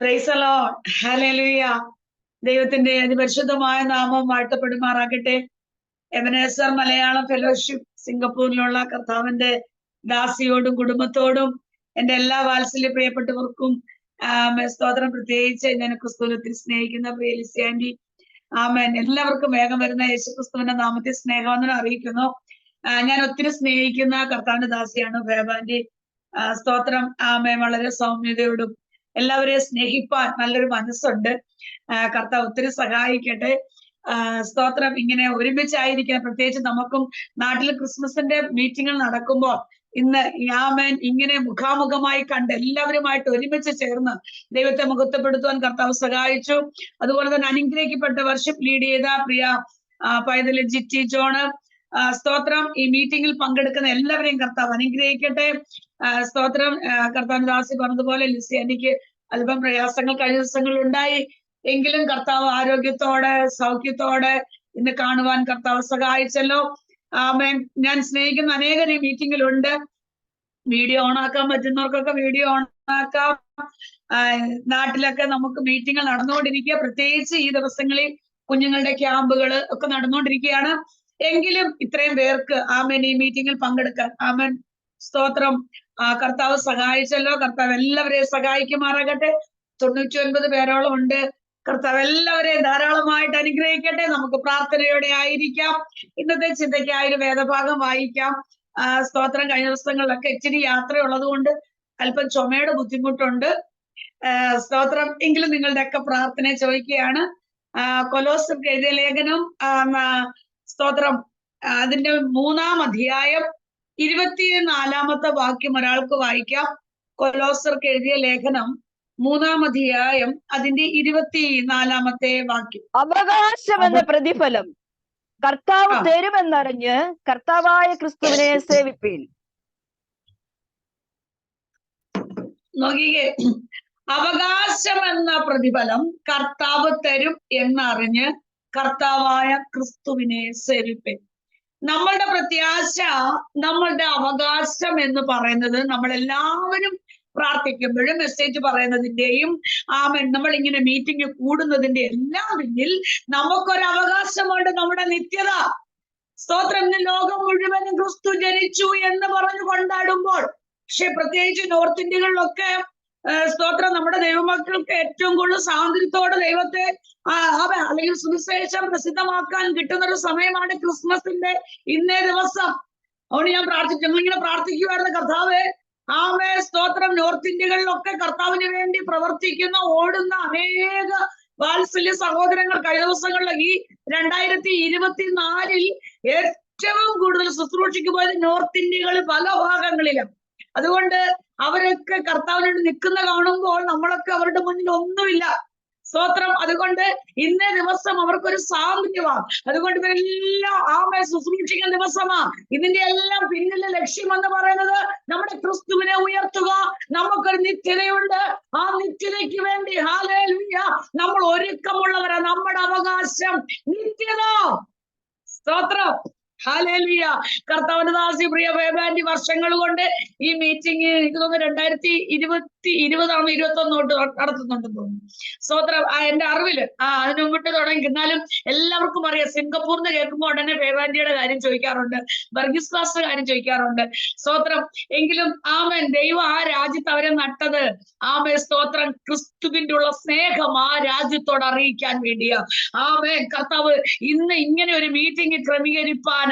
Praise the Lord. Hallelujah. ദൈവത്തിന്റെ അതിപരിശുദ്ധമായ നാമം വാഴ്ത്തപ്പെടുമാറാകട്ടെ. എബനേസർ മലയാളം ഫെലോഷിപ്പ് സിംഗപ്പൂരിലുള്ള കർത്താവിന്റെ ദാസിയോടും കുടുംബത്തോടും എന്റെ എല്ലാ വാത്സല്യ പ്രിയപ്പെട്ടവർക്കും സ്തോത്രം. പ്രത്യേകിച്ച് ഞാൻ ക്രിസ്തുവിനെ സ്നേഹിക്കുന്ന പ്രിയ ലിസി ആന്റി, ആമേൻ. എല്ലാവർക്കും വേഗം വരുന്ന യേശുക്രിസ്തുവിന്റെ നാമത്തിൽ സ്നേഹവന്ദനം അറിയിക്കുന്നു. ഞാൻ ഒത്തിരി സ്നേഹിക്കുന്ന കർത്താവിന്റെ ദാസിയാണ് ഫേബാന്റി. സ്തോത്രം. ആമേൻ. വളരെ സൗമ്യതയോടും എല്ലാവരെയും സ്നേഹിപ്പാൻ നല്ലൊരു മനസ്സുണ്ട്. കർത്താവ് ഒത്തിരി സഹായിക്കട്ടെ. സ്തോത്രം. ഇങ്ങനെ ഒരുമിച്ചായിരിക്കാൻ, പ്രത്യേകിച്ച് നമുക്കും നാട്ടിൽ ക്രിസ്മസിന്റെ മീറ്റിങ്ങുകൾ നടക്കുമ്പോൾ ഇന്ന് ആമേൻ ഇങ്ങനെ മുഖാമുഖമായി കണ്ട് എല്ലാവരുമായിട്ട് ഒരുമിച്ച് ചേർന്ന് ദൈവത്തെ മഹത്വപ്പെടുത്തുവാൻ കർത്താവ് സഹായിച്ചു. അതുപോലെ തന്നെ അനുഗ്രഹിക്കപ്പെട്ട വർഷിപ്പ് ലീഡ് ചെയ്ത പ്രിയ പൈതൽ ജിറ്റി ജോണ്, സ്തോത്രം. ഈ മീറ്റിംഗിൽ പങ്കെടുക്കുന്ന എല്ലാവരെയും കർത്താവ് അനുഗ്രഹിക്കട്ടെ. സ്തോത്രം. കർത്താവ് ദാസി പറഞ്ഞതുപോലെ ലിസി എനിക്ക് അല്പം പ്രയാസങ്ങൾ കഴിഞ്ഞ ദിവസങ്ങളിൽ ഉണ്ടായി, എങ്കിലും കർത്താവ് ആരോഗ്യത്തോടെ സൗഖ്യത്തോടെ ഇന്ന് കാണുവാൻ കർത്താവ് സഹായിച്ചല്ലോ. ആമേൻ. ഞാൻ സ്നേഹിക്കുന്ന അനേകം ഈ മീറ്റിംഗിലുണ്ട്. Video ഓണാക്കാൻ പറ്റുന്നവർക്കൊക്കെ video ഓണാക്കാം. നാട്ടിലൊക്കെ നമുക്ക് മീറ്റിംഗുകൾ നടന്നുകൊണ്ടിരിക്കുക. പ്രത്യേകിച്ച് ഈ ദിവസങ്ങളിൽ കുഞ്ഞുങ്ങളുടെ ക്യാമ്പുകൾ ഒക്കെ നടന്നുകൊണ്ടിരിക്കുകയാണ്. എങ്കിലും ഇത്രയും പേർക്ക് ആമേൻ ഈ മീറ്റിംഗിൽ പങ്കെടുക്കാൻ ആമേൻ സ്തോത്രം കർത്താവ് സഹായിച്ചല്ലോ. കർത്താവ് എല്ലാവരെയും സഹായിക്കുമാറാകട്ടെ. 99 പേരോളം ഉണ്ട്. കർത്താവ് എല്ലാവരെയും ധാരാളമായിട്ട് അനുഗ്രഹിക്കട്ടെ. നമുക്ക് പ്രാർത്ഥനയോടെ ആയിരിക്കാം. ഇന്നത്തെ ചിന്തയ്ക്കായൊരു വേദഭാഗം വായിക്കാം. സ്തോത്രം. കഴിഞ്ഞ ദിവസങ്ങളിലൊക്കെ ഇച്ചിരി യാത്രയുള്ളത് കൊണ്ട് അല്പം ചുമയുടെ ബുദ്ധിമുട്ടുണ്ട്. സ്തോത്രം. എങ്കിലും നിങ്ങളുടെ ഒക്കെ പ്രാർത്ഥന ചോദിക്കുകയാണ്. കൊലോസ്യർക്ക് എഴുതിയ ലേഖനം സ്തോത്രം അതിന്റെ 3-ാം അധ്യായം 24-ാമത്തെ വാക്യം ഒരാൾക്ക് വായിക്കാം. കൊലോസ്യർക്ക് എഴുതിയ ലേഖനം 3-ാം അധ്യായം അതിന്റെ 24-ാമത്തെ വാക്യം. അവകാശം എന്ന പ്രതിഫലം കർത്താവ് തരുമെന്നറിഞ്ഞ് കർത്താവായ ക്രിസ്തുവിനെ സേവിപ്പീൻ. നോക്കിക്കേ, അവകാശം എന്ന പ്രതിഫലം കർത്താവ് തരും എന്നറിഞ്ഞ് കർത്താവായ ക്രിസ്തുവിനെ സേവിപ്പീൻ. നമ്മളുടെ പ്രത്യാശ, നമ്മളുടെ അവകാശം എന്ന് പറയുന്നത് നമ്മളെല്ലാവരും പ്രാർത്ഥിക്കുമ്പോഴും മെസ്സേജ് പറയുന്നതിന്റെയും നമ്മൾ ഇങ്ങനെ മീറ്റിംഗ് കൂടുന്നതിന്റെ എല്ലാം പിന്നിൽ നമുക്കൊരു അവകാശമുണ്ട്, നമ്മുടെ നിത്യത. സ്തോത്രം. ഇന്ന് ലോകം മുഴുവനും ക്രിസ്തു ജനിച്ചു എന്ന് പറഞ്ഞു കൊണ്ടാടുമ്പോൾ, പക്ഷെ പ്രത്യേകിച്ച് നോർത്ത് ഇന്ത്യകളിലൊക്കെ സ്തോത്രം നമ്മുടെ ദൈവമക്കൾക്ക് ഏറ്റവും കൂടുതൽ സ്വാതന്ത്ര്യത്തോടെ ദൈവത്തെ അല്ലെങ്കിൽ സുവിശേഷം പ്രസിദ്ധമാക്കാൻ കിട്ടുന്ന ഒരു സമയമാണ് ക്രിസ്മസിന്റെ ഇന്നേ ദിവസം. അതുകൊണ്ട് ഞാൻ ഇങ്ങനെ പ്രാർത്ഥിക്കുമായിരുന്നു, കർത്താവേ ആമേ സ്തോത്രം. നോർത്ത് ഇന്ത്യകളിലൊക്കെ കർത്താവിന് വേണ്ടി പ്രവർത്തിക്കുന്ന ഓടുന്ന അനേക വാത്സല്യ സഹോദരങ്ങൾ കഴിഞ്ഞ ദിവസങ്ങളിൽ ഈ 2024 ഏറ്റവും കൂടുതൽ ശുശ്രൂഷയ്ക്ക് പോയത് നോർത്ത് ഇന്ത്യകളിൽ പല ഭാഗങ്ങളിലും. അതുകൊണ്ട് അവരൊക്കെ കർത്താവിനോട് നിൽക്കുന്ന കാണുമ്പോൾ നമ്മളൊക്കെ അവരുടെ മുന്നിൽ ഒന്നുമില്ല. സ്തോത്രം. അതുകൊണ്ട് ഇന്നേ ദിവസം അവർക്കൊരു സ്വാതന്ത്ര്യമാണ്. അതുകൊണ്ട് ഇവരെല്ലാം ആമേ ശുശ്രൂഷിക്കുന്ന ദിവസമാ. ഇതിന്റെ എല്ലാം പിന്നിലെ ലക്ഷ്യം എന്ന് പറയുന്നത് നമ്മുടെ ക്രിസ്തുവിനെ ഉയർത്തുക. നമുക്കൊരു നിത്യതയുണ്ട്. ആ നിത്യതയ്ക്ക് വേണ്ടി ഹല്ലേലൂയ നമ്മൾ ഒരുക്കമുള്ളവരാ. നമ്മുടെ അവകാശം നിത്യത. സ്തോത്രം. ഹല്ലേലൂയ. കർത്താവിന്റെ ദാസി പ്രിയ ഫേബാന്റി വർഷങ്ങൾ കൊണ്ട് ഈ മീറ്റിംഗ് എനിക്ക് തോന്നുന്നു 2020-21 തൊട്ട് നടത്തുന്നുണ്ടെന്ന് തോന്നുന്നു. സ്തോത്രം. എന്റെ അറിവില് അതിന് മുമ്പിട്ട് തുടങ്ങി. എന്നാലും എല്ലാവർക്കും അറിയാം, സിംഗപ്പൂർന്ന് കേൾക്കുമ്പോൾ ഉടനെ ഫേബാന്റിയുടെ കാര്യം ചോദിക്കാറുണ്ട്, വർഗീസ് പാസ്റ്റർ കാര്യം ചോദിക്കാറുണ്ട്. സ്തോത്രം. എങ്കിലും ആമേൻ ദൈവം ആ രാജ്യത്ത് അവരെ നട്ടത് ആമേൻ സ്തോത്രം ക്രിസ്തുവിന്റെ ഉള്ള സ്നേഹം ആ രാജ്യത്തോട് അറിയിക്കാൻ വേണ്ടിയാ. ആമേൻ കർത്താവ് ഇന്ന് ഇങ്ങനെ ഒരു മീറ്റിംഗ് ക്രമീകരിപ്പാൻ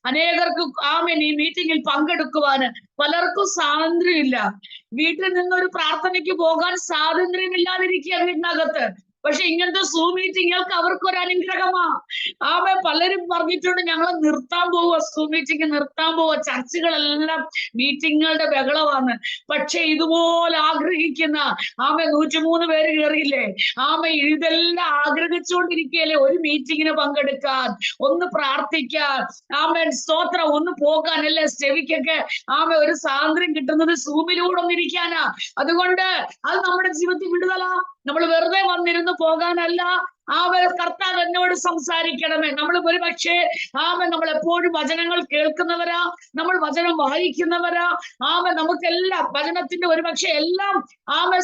അനേകർക്ക് ആമേൻ ഈ മീറ്റിംഗിൽ പങ്കെടുക്കുവാന് പലർക്കും സ്വാതന്ത്ര്യമില്ല. വീട്ടിൽ നിന്നൊരു പ്രാർത്ഥനയ്ക്ക് പോകാൻ സ്വാതന്ത്ര്യമില്ലാതിരിക്കുക വീടിനകത്ത്. പക്ഷെ ഇങ്ങനത്തെ സൂം മീറ്റിങ്ങുകൾക്ക് അവർക്കൊരു അനുഗ്രഹമാ. പലരും പറഞ്ഞിട്ടുണ്ട്, ഞങ്ങൾ നിർത്താൻ പോവുക, സൂം മീറ്റിംഗ് നിർത്താൻ പോവുക, ചർച്ചുകളെല്ലാം മീറ്റിങ്ങുകളുടെ ബഹളമാണ്. പക്ഷെ ഇതുപോലെ ആഗ്രഹിക്കുന്ന 103 പേര് കയറിയില്ലേ, ഇതെല്ലാം ആഗ്രഹിച്ചുകൊണ്ടിരിക്കുകയല്ലേ ഒരു മീറ്റിങ്ങിന് പങ്കെടുക്കാൻ, ഒന്ന് പ്രാർത്ഥിക്കാൻ, സ്തോത്രം, ഒന്ന് പോകാൻ അല്ലേ സ്റ്റെവിക്കൊക്കെ ഒരു സ്വാതന്ത്ര്യം കിട്ടുന്നത് സൂമിലൂടെ ഒന്നിരിക്കാനാ. അതുകൊണ്ട് അത് നമ്മുടെ ജീവിതത്തിൽ വിടുതലാ. നമ്മൾ വെറുതെ വന്നിരുന്ന് പോകാനല്ല. കർത്താവ് എന്നോട് സംസാരിക്കണമേ. നമ്മൾ ഒരു പക്ഷേ നമ്മൾ എപ്പോഴും വചനങ്ങൾ കേൾക്കുന്നവരാ, നമ്മൾ വചനം വായിക്കുന്നവരാ. നമുക്കെല്ലാം വചനത്തിന്റെ ഒരു പക്ഷെ എല്ലാം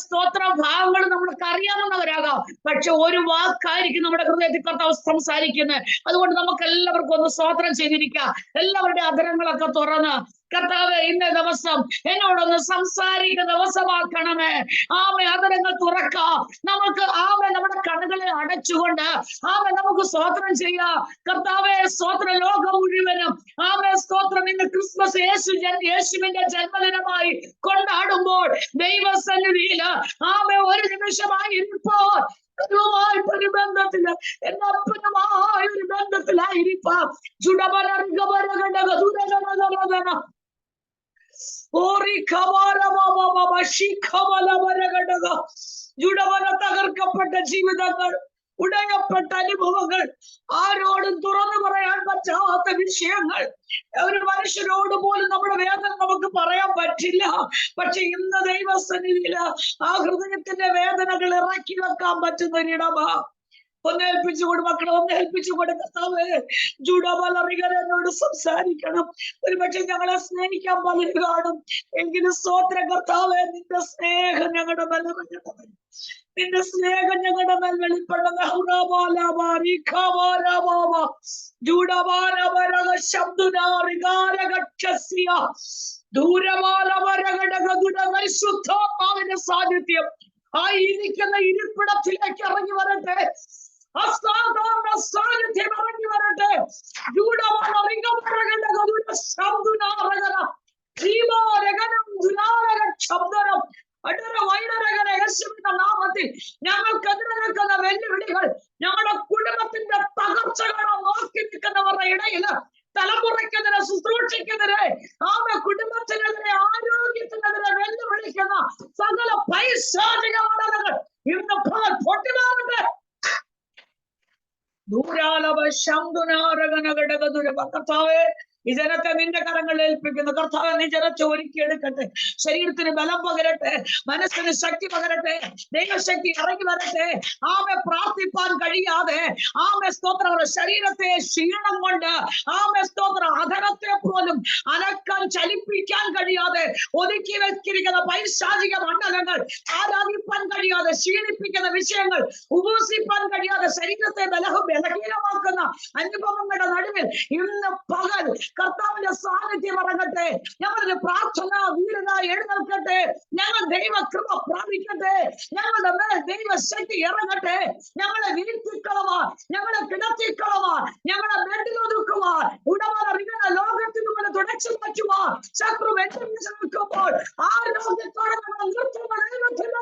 സ്തോത്ര ഭാഗങ്ങൾ നമ്മൾക്ക് അറിയാവുന്നവരാകാം. പക്ഷെ ഒരു വാക്കായിരിക്കും നമ്മുടെ ഹൃദയത്തിൽ കർത്താവ് സംസാരിക്കുന്നത്. അതുകൊണ്ട് നമുക്ക് എല്ലാവർക്കും ഒന്ന് സ്തോത്രം ചെയ്തിരിക്കാം. എല്ലാവരുടെ അധരങ്ങളൊക്കെ തുറന്ന് കർത്താവേ, ഇന്ന ദിവസം എന്നോടൊന്ന് സംസാരിക്കുന്ന ദിവസമാക്കണമേ. അധരങ്ങൾ തുറക്കാം. നമുക്ക് നമ്മുടെ കണ്ണുകളെ അടച്ചുകൊണ്ട് നമുക്ക് സ്തോത്രം ചെയ്യാം. കർത്താവേ, സ്തോത്ര ലോകം മുഴുവനും സ്തോത്രം ഇന്ന് ക്രിസ്മസ് യേശുവിന്റെ ജന്മദിനമായി കൊണ്ടാടുമ്പോൾ ദൈവസന്നിധിയില് ഒരു നിമിഷമായി ഇരുപ്പോൾ ഒരു ബന്ധത്തില് എന്റെ അപ്പനുമായ ഒരു ബന്ധത്തിലായിരിക്കാം. തകർക്കപ്പെട്ട ജീവിതങ്ങൾ, ഉടയപ്പെട്ട അനുഭവങ്ങൾ, ആരോടും തുറന്നു പറയാൻ പറ്റാത്ത വിഷയങ്ങൾ, ഒരു മനുഷ്യരോട് പോലും നമ്മുടെ വേദന നമുക്ക് പറയാൻ പറ്റില്ല. പക്ഷെ ഇന്ന് ദൈവസന്നിധിയില് ഹൃദയത്തിന്റെ വേദനകൾ ഇറക്കി വെക്കാൻ പറ്റുന്ന ഒരിടമാ. ഒന്നേൽപ്പിച്ചുകൊണ്ട് മക്കളെ, ഒന്നേൽപ്പിച്ചുകൊണ്ട് കർത്താവേ, എന്നോട് സംസാരിക്കണം. ഒരുപക്ഷെ ഞങ്ങളെ സ്നേഹിക്കാൻ പലരും കാണും. എങ്കിലും സ്തോത്ര കർത്താവേ, നിന്റെ സ്നേഹം ഞങ്ങളുടെ മേൽ ഇറങ്ങണം. നിന്റെ സ്നേഹം ഞങ്ങളുടെ മേൽ വെളിപ്പെടണം. ശുദ്ധാത്മാവിന്റെ സാന്നിധ്യം ഇരിക്കുന്ന ഇരിപ്പിടത്തിലേക്ക് ഇറങ്ങി വരട്ടെ. അസാധാരണ സാന്നിധ്യം ഇറങ്ങി വരട്ടെ. യേശുവിന്റെ നാമത്തിൽ ഞങ്ങൾക്കെതിരെ നിൽക്കുന്ന വെല്ലുവിളികൾ, ഞങ്ങളുടെ കുടുംബത്തിന്റെ തകർച്ചകളോ നോക്കി നിൽക്കുന്നവരുടെ ഇടയിൽ തലമുറയ്ക്കെതിരെ, ശുശ്രൂഷയ്ക്കെതിരെ, കുടുംബത്തിനെതിരെ, ആരോഗ്യത്തിനെതിരെ വെല്ലുവിളിക്കുന്ന സകല പൈശാചിക മണ്ഡലങ്ങൾ ഇന്ന് പൊട്ടിമാറട്ടെ. കർത്താവേ, ഈ ജനത്തെ നിന്റെ കരങ്ങളിൽ ഏൽപ്പിക്കുന്നു. കർത്താവെ, നീ ജനത്തെ ഒരുക്കിയെടുക്കട്ടെ. ശരീരത്തിന് ബലം പകരട്ടെ, മനസ്സിന് ശക്തി പകരട്ടെ, ദൈവശക്തി ഇറങ്ങി വരട്ടെ. പ്രാർത്ഥിപ്പാൻ കഴിയാതെ സ്തോത്ര ശരീരത്തെ ക്ഷീണം കൊണ്ട് സ്തോത്ര അധരത്തെ പോലും അനക്കാൻ ചലിപ്പിക്കാൻ കഴിയാതെ ഒതുക്കി വെച്ചിരിക്കുന്ന പൈശാചിക മണ്ഡലങ്ങൾ, ആരാധിപ്പാൻ കഴിയാതെ ക്ഷീണിപ്പിക്കുന്ന വിഷയങ്ങൾ, ഉപസിപ്പാൻ കഴിയാതെ ശരീരത്തെ ബലഹീനമാക്കുന്ന അനുഭവങ്ങളുടെ നടുവിൽ ഇന്ന് പകൽ കർത്താവിന്റെ സാന്നിധ്യം ഇറങ്ങട്ടെ. ഞങ്ങളുടെ പ്രാർത്ഥന വീരത എഴുന്നേൽക്കട്ടെ. ഞങ്ങൾ ദൈവകൃപ പ്രാപിക്കട്ടെ. ഞങ്ങളുടെ മേൽ ദൈവശക്തി ഇറങ്ങട്ടെ. ഞങ്ങളെ വീഴ്ത്തിക്കളവാൻ, ഞങ്ങളെ കിടത്തിക്കളവാൻ, ഞങ്ങളെ ബെഡിൽ ഒതുക്കുവാൻ, ഉടമറിയുന്ന ലോകത്തിന് മുന്നിൽ തുടച്ചു മാറ്റുവാൻ ശത്രു വെല്ലുവിളിച്ച് നിൽക്കുമ്പോൾ ആ ലോകത്തോടെ നമ്മൾ നിർത്തുന്ന ദൈവത്തിന്റെ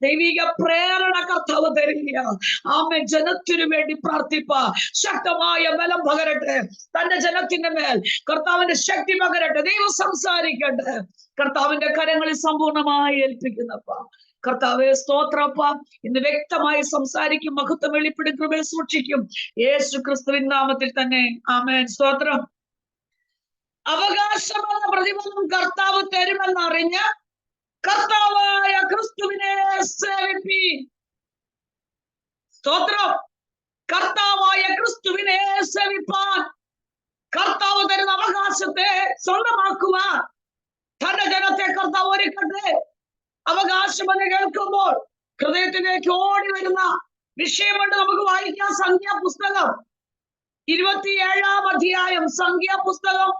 ദൈവിക പ്രേരണ കർത്താവ് തരിക. ജനത്തിനു വേണ്ടി പ്രാർത്ഥിപ്പ. ശക്തമായ ബലം പകരട്ടെ. തന്റെ ജനത്തിന്റെ മേൽ കർത്താവിന്റെ ശക്തി പകരട്ടെ. ദൈവം സംസാരിക്കട്ടെ. കർത്താവിന്റെ കരങ്ങളിൽ സമ്പൂർണമായി ഏൽപ്പിക്കുന്നപ്പ. കർത്താവേ, സ്തോത്രപ്പ. ഇന്ന് വ്യക്തമായി സംസാരിക്കും, മഹത്വം വെളിപ്പെടും, കൃപയെ സൂക്ഷിക്കും. യേശു ക്രിസ്തുവിൻ നാമത്തിൽ തന്നെ ആമേൻ. സ്തോത്രം. അവകാശമെന്ന പ്രതിഫലം കർത്താവ് തരുമെന്നറിഞ്ഞ് കർത്താവായ ക്രിസ്തുവിനെ സേവിപ്പീൻ. സ്തോത്രം. കർത്താവായ ക്രിസ്തുവിനെ സേവിപ്പാൻ കർത്താവ് തരുന്ന അവകാശത്തെ സ്വന്തമാക്കുവാൻ തന്റെ ജനത്തെ കർത്താവ് ഒരുക്കട്ടെ. അവകാശമെന്ന് കേൾക്കുമ്പോൾ ഹൃദയത്തിലേക്ക് ഓടി വരുന്ന വിഷയമുണ്ട്. നമുക്ക് വായിക്കാം. സംഖ്യാപുസ്തകം 27-ാം അധ്യായം. സംഖ്യാപുസ്തകം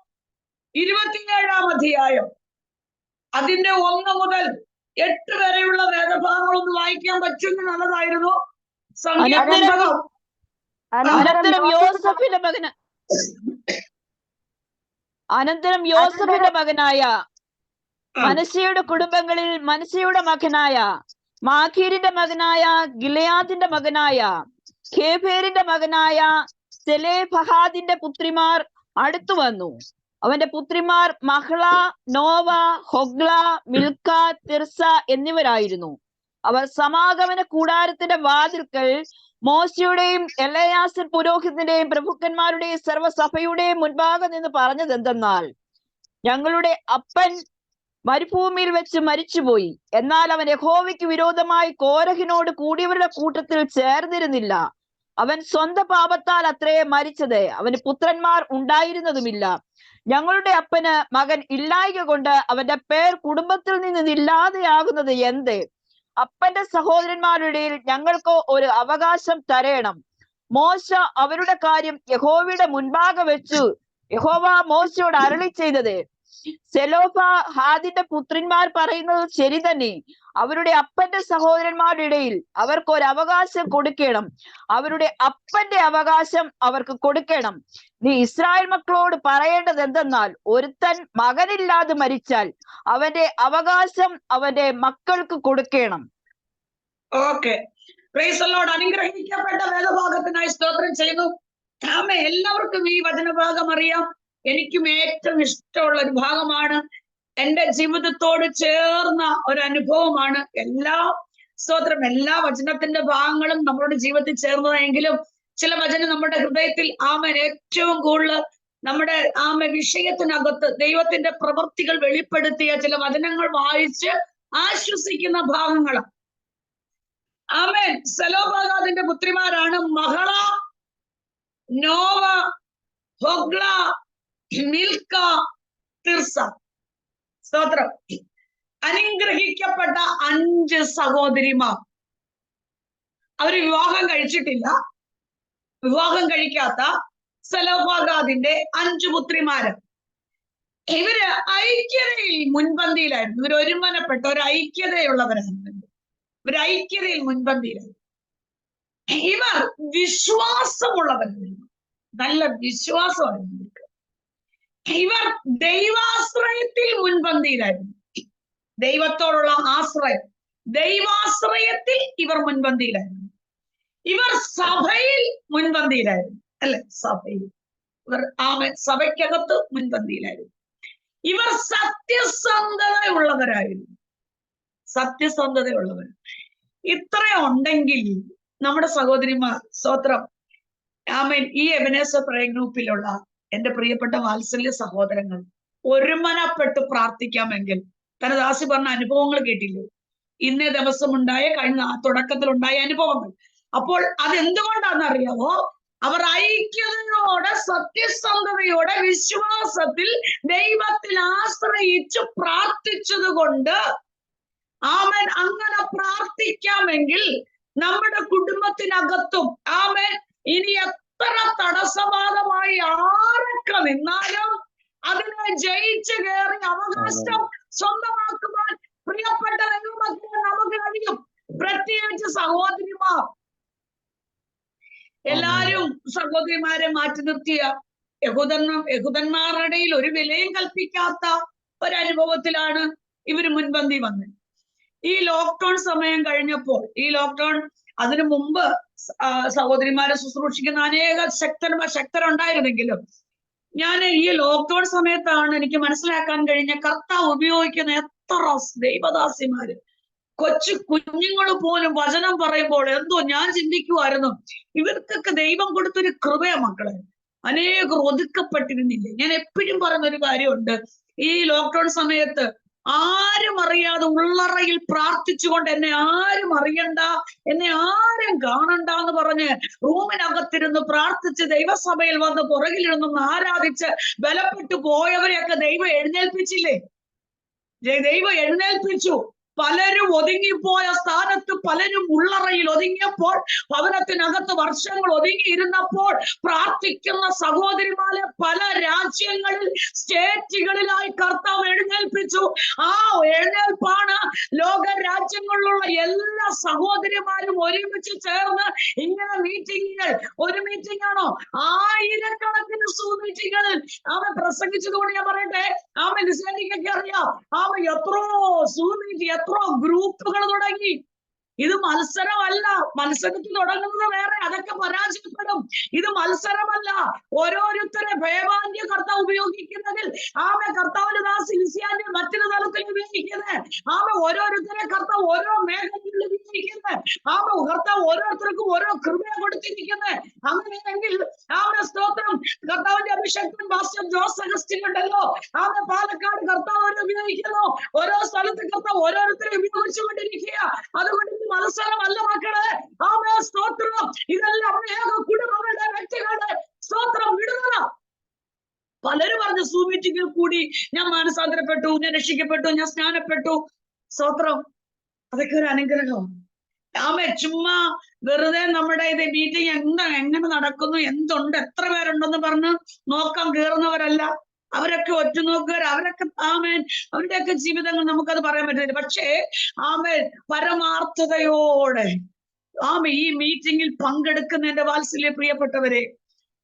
27-ാം അധ്യായം, അതിന്റെ 1 മുതൽ 8 വരെയുള്ള വേദഭാഗങ്ങളൊന്ന് വായിക്കാൻ പറ്റുമെങ്കിൽ നല്ലതായിരുന്നു. സംഖ്യാപുസ്തകം. അനന്തരം യോസഫിന്റെ മകനായ മനശ്ശെയുടെ കുടുംബങ്ങളിൽ മനശ്ശെയുടെ മകനായ മാഖീരിന്റെ മകനായ ഗിലെയാദിന്റെ മകനായ ഖേബേരിന്റെ മകനായ സെലേഫഹാദിന്റെ പുത്രിമാർ അടുത്തു വന്നു. അവന്റെ പുത്രിമാർ മഹ്ള, നോവ, ഹൊഗ്ല, മിൽക്ക, തിർസ എന്നിവരായിരുന്നു. അവർ സമാഗമന കൂടാരത്തിന്റെ വാതിൽക്കൽ മോശയുടെയും എലയാസർ പുരോഹിതന്റെയും പ്രഭുക്കന്മാരുടെയും സർവ്വസഭയുടെയും മുൻപാകെ നിന്ന് പറഞ്ഞത് എന്തെന്നാൽ, ഞങ്ങളുടെ അപ്പൻ മരുഭൂമിയിൽ വെച്ച് മരിച്ചുപോയി. എന്നാൽ അവൻ യഹോവയ്ക്ക് വിരോധമായി കോരഹിനോട് കൂടിയവരുടെ കൂട്ടത്തിൽ ചേർന്നിരുന്നില്ല. അവൻ സ്വന്തം പാപത്താൽ അത്രേ മരിച്ചത്. അവന് പുത്രന്മാർ ഉണ്ടായിരുന്നതുമില്ല. ഞങ്ങളുടെ അപ്പന് മകൻ ഇല്ലായ്ക കൊണ്ട് അവന്റെ പേർ കുടുംബത്തിൽ നിന്ന് ഇല്ലാതെയാകുന്നത് എന്ത്? അപ്പന്റെ സഹോദരന്മാരുടെ ഇടയിൽ ഞങ്ങൾക്ക് ഒരു അവകാശം തരേണം. മോശ അവരുടെ കാര്യം യഹോവയുടെ മുൻപാകെ വെച്ചു. യഹോവ മോശയോട് അരുളി ചെയ്തത്, സെലോഫഹാദിന്റെ പുത്രന്മാർ പറയുന്നത് ശരി തന്നെ. അവരുടെ അപ്പന്റെ സഹോദരന്മാരുടെ ഇടയിൽ അവർക്ക് ഒരു അവകാശം കൊടുക്കണം. അവരുടെ അപ്പന്റെ അവകാശം അവർക്ക് കൊടുക്കണം. നീ ഇസ്രായേൽ മക്കളോട് പറയേണ്ടത് എന്തെന്നാൽ, ഒരുത്തൻ മകനില്ലാതെ മരിച്ചാൽ അവന്റെ അവകാശം അവന്റെ മക്കൾക്ക് കൊടുക്കണം. Okay, praise the Lord. അനുഗ്രഹിക്കപ്പെട്ട വേദഭാഗത്തിനായി സ്തോത്രം ചെയ്യുന്നു. എല്ലാവർക്കും ഈ വചനഭാഗം അറിയാം. എനിക്കും ഏറ്റവും ഇഷ്ടമുള്ള ഒരു ഭാഗമാണ്. എൻ്റെ ജീവിതത്തോട് ചേർന്ന ഒരു അനുഭവമാണ്. എല്ലാ വചനത്തിന്റെ ഭാഗങ്ങളും നമ്മുടെ ജീവിതത്തിൽ ചേർന്നതെങ്കിലും ചില വചനം നമ്മുടെ ഹൃദയത്തിൽ ഏറ്റവും കൂടുതൽ നമ്മുടെ വിഷയത്തിനകത്ത് ദൈവത്തിന്റെ പ്രവൃത്തികൾ വെളിപ്പെടുത്തിയ ചില വചനങ്ങൾ വായിച്ച് ആശ്വസിക്കുന്ന ഭാഗങ്ങളാണ്. സെലോഫഹാദിന്റെ പുത്രിമാരാണ് മഹള, നോവ, ഹൊഗ്ല, മിൽക്ക, തിർസ. സ്തോത്രം. അനുഗ്രഹിക്കപ്പെട്ട 5 സഹോദരിമാർ. അവര് വിവാഹം കഴിച്ചിട്ടില്ല. വിവാഹം കഴിക്കാത്ത സെലോഫഹാദിന്റെ 5 പുത്രിമാര്. ഇവര് ഐക്യതയിൽ മുൻപന്തിയിലായിരുന്നു. ഇവർ ഒരുമനപ്പെട്ട ഒരു ഐക്യതയുള്ളവരായിരുന്നു. ഇവർ ഐക്യതയിൽ മുൻപന്തിയിലായിരുന്നു. ഇവർ വിശ്വാസമുള്ളവരായിരുന്നു. നല്ല വിശ്വാസമായിരുന്നു. ഇവർ ദൈവാശ്രയത്തിൽ മുൻപന്തിയിലായിരുന്നു. ദൈവത്തോടുള്ള ആശ്രയം, ദൈവാശ്രയത്തിൽ ഇവർ മുൻപന്തിയിലായിരുന്നു. ഇവർ സഭയിൽ മുൻപന്തിയിലായിരുന്നു. അല്ലെ, സഭയിൽ ഇവർ സഭയ്ക്കകത്ത് മുൻപന്തിയിലായിരുന്നു. ഇവർ സത്യസന്ധതയുള്ളവരായിരുന്നു. സത്യസന്ധതയുള്ളവർ. ഇത്രയും ഉണ്ടെങ്കിൽ നമ്മുടെ സഹോദരിമാർ, സ്തോത്രം, ഈ എബനേസർ പ്രയർ ഗ്രൂപ്പിലുള്ള എന്റെ പ്രിയപ്പെട്ട വാത്സല്യ സഹോദരങ്ങൾ ഒരുമനപ്പെട്ട് പ്രാർത്ഥിക്കാമെങ്കിൽ, തനദാസി പറഞ്ഞ അനുഭവങ്ങൾ കേട്ടില്ലേ? ഇന്നേ ദിവസം ഉണ്ടായ, കഴിഞ്ഞ തുടക്കത്തിലുണ്ടായ അനുഭവങ്ങൾ. അപ്പോൾ അതെന്തുകൊണ്ടാണെന്നറിയാമോ? അവർ ഐക്യതയോടെ, സത്യസന്ധതയോടെ, വിശ്വാസത്തിൽ ദൈവത്തിൽ ആശ്രയിച്ച് പ്രാർത്ഥിച്ചത് കൊണ്ട് അങ്ങനെ പ്രാർത്ഥിക്കാമെങ്കിൽ നമ്മുടെ കുടുംബത്തിനകത്തും ഇനി എത്ര തടസ്സവാദമായി ആരൊക്കെ നിന്നാലും അതിനെ ജയിച്ചു കയറി അവകാശം സ്വന്തമാക്കുവാൻ പ്രിയപ്പെട്ട ദൈവമക്കളെ നമുക്ക് കഴിയും. പ്രത്യേകിച്ച് സഹോദരിമാർ. എല്ലാരും സഹോദരിമാരെ മാറ്റി നിർത്തിയ യഹൂദന്മാരുടെ ഇടയിൽ ഒരു വിലയും കൽപ്പിക്കാത്ത ഒരനുഭവത്തിലാണ് ഇവര് മുൻപന്തി വന്നത്. ഈ ലോക്ക്ഡൌൺ സമയം കഴിഞ്ഞപ്പോൾ, ഈ ലോക്ക്ഡൌൺ അതിനു മുമ്പ് സഹോദരിമാരെ ശുശ്രൂഷിക്കുന്ന അനേക ശക്തരുണ്ടായിരുന്നെങ്കിലും ഞാൻ ഈ ലോക്ക്ഡൌൺ സമയത്താണ് എനിക്ക് മനസ്സിലാക്കാൻ കഴിഞ്ഞ കർത്താവ് ഉപയോഗിക്കുന്ന എത്ര ദൈവദാസിമാര്, കൊച്ചു കുഞ്ഞുങ്ങൾ പോലും വചനം പറയുമ്പോൾ എന്തോ ഞാൻ ചിന്തിക്കുമായിരുന്നു, ഇവർക്കൊക്കെ ദൈവം കൊടുത്തൊരു കൃപയാ മക്കളെ. അനേകർ ഒതുക്കപ്പെട്ടിരുന്നില്ലേ. ഞാൻ എപ്പോഴും പറയുന്നൊരു കാര്യമുണ്ട്, ഈ ലോക്ക്ഡൌൺ സമയത്ത് ആരും അറിയാതെ ഉള്ളറയിൽ പ്രാർത്ഥിച്ചുകൊണ്ട് എന്നെ ആരും അറിയണ്ട, എന്നെ ആരും കാണണ്ട എന്ന് പറഞ്ഞ് റൂമിനകത്തിരുന്ന് പ്രാർത്ഥിച്ച് ദൈവസഭയിൽ വന്ന് പുറകിലിരുന്ന് ആരാധിച്ച് ബലപ്പെട്ടു പോയവരെയൊക്കെ ദൈവം എഴുന്നേൽപ്പിച്ചില്ലേ? ദൈവം എഴുന്നേൽപ്പിച്ചു. പലരും ഒതുങ്ങിപ്പോയ സ്ഥാനത്ത് പലരും ഉള്ളറയിൽ ഒതുങ്ങിയപ്പോൾ, ഭവനത്തിനകത്ത് വർഷങ്ങൾ ഒതുങ്ങിയിരുന്നപ്പോൾ പ്രാർത്ഥിക്കുന്ന സഹോദരിമാരെ പല രാജ്യങ്ങളിൽ, സ്റ്റേറ്റുകളിലായി കർത്താവ് എഴുന്നേൽപ്പിച്ചു. ആ എഴുന്നേൽപ്പാണ് ലോക രാജ്യങ്ങളിലുള്ള എല്ലാ സഹോദരിമാരും ഒരുമിച്ച് ചേർന്ന് ഇങ്ങനെ മീറ്റിങ്ങുകൾ, ഒരു മീറ്റിംഗ് ആണോ, ആയിരക്കണക്കിന് മീറ്റിങ്ങുകളിൽ അവൻ പ്രസംഗിച്ചതുകൊണ്ട് ഞാൻ പറയട്ടെ, ലിസണിക്കൊക്കെ അറിയാം, എത്രയോ മീറ്റിംഗ്, എത്രയോ ഗ്രൂപ്പുകൾ തുടങ്ങി. ഇത് മത്സരമല്ല. മത്സരത്തിൽ തുടങ്ങുന്നത് വേറെ, അതൊക്കെ പരാജയപ്പെടും. ഇത് മത്സരമല്ല. ഓരോരുത്തരെ ഭയവാന്യ കർത്താവ് ഉപയോഗിക്കുന്നതിൽ കർത്താവിന്റെ ദാസിന്റെ മറ്റൊരു തലത്തിൽ ഉപയോഗിക്കുന്നത്. ഓരോരുത്തരെ കർത്താവ് ഓരോ മേഖലകളിൽ ഉപയോഗിക്കുന്നത്. കർത്താവ് ഓരോരുത്തർക്കും ഓരോ കൃപയെ കൊടുത്തിരിക്കുന്നത്. അങ്ങനെയെങ്കിൽ സ്തോത്രം, കർത്താവിന്റെ അഭിഷേകം പാസ്റ്റർ ജോസ് അഗസ്റ്റിൻ ഉണ്ടല്ലോ, പാലക്കാട് കർത്താവ് ഉപയോഗിക്കുന്നു. ഓരോ സ്ഥലത്ത് കർത്താവ് ഓരോരുത്തരെ ഉപയോഗിച്ചുകൊണ്ടിരിക്കുക. അതുകൊണ്ട് മത്സരമല്ല മക്കളെ. സ്തോത്രം, ഇതെല്ലാം അനേക കുടുംബങ്ങളുടെ വ്യക്തികളുടെ സ്തോത്രം വിടുതല. പലരും പറഞ്ഞു സൂം മീറ്റിംഗിൽ കൂടി ഞാൻ മാനസാന്തരപ്പെട്ടു, ഞാൻ രക്ഷിക്കപ്പെട്ടു, ഞാൻ സ്നാനപ്പെട്ടു. സ്തോത്രം, അതൊക്കെ ഒരു അനുഗ്രഹം. ചുമ്മാ വെറുതെ നമ്മുടെ ഇത് മീറ്റിംഗ് എങ്ങനെ നടക്കുന്നു, എന്തുണ്ട്, എത്ര പേരുണ്ടെന്ന് പറഞ്ഞ് നോക്കാൻ കയറുന്നവരല്ല. അവരൊക്കെ ഒറ്റുനോക്കുകാർ, അവരൊക്കെ അവരുടെയൊക്കെ ജീവിതങ്ങൾ നമുക്കത് പറയാൻ പറ്റില്ല. പക്ഷേ പരമാർത്ഥതയോടെ ഈ മീറ്റിംഗിൽ പങ്കെടുക്കുന്നതിന്റെ വാത്സല്യ പ്രിയപ്പെട്ടവരെ,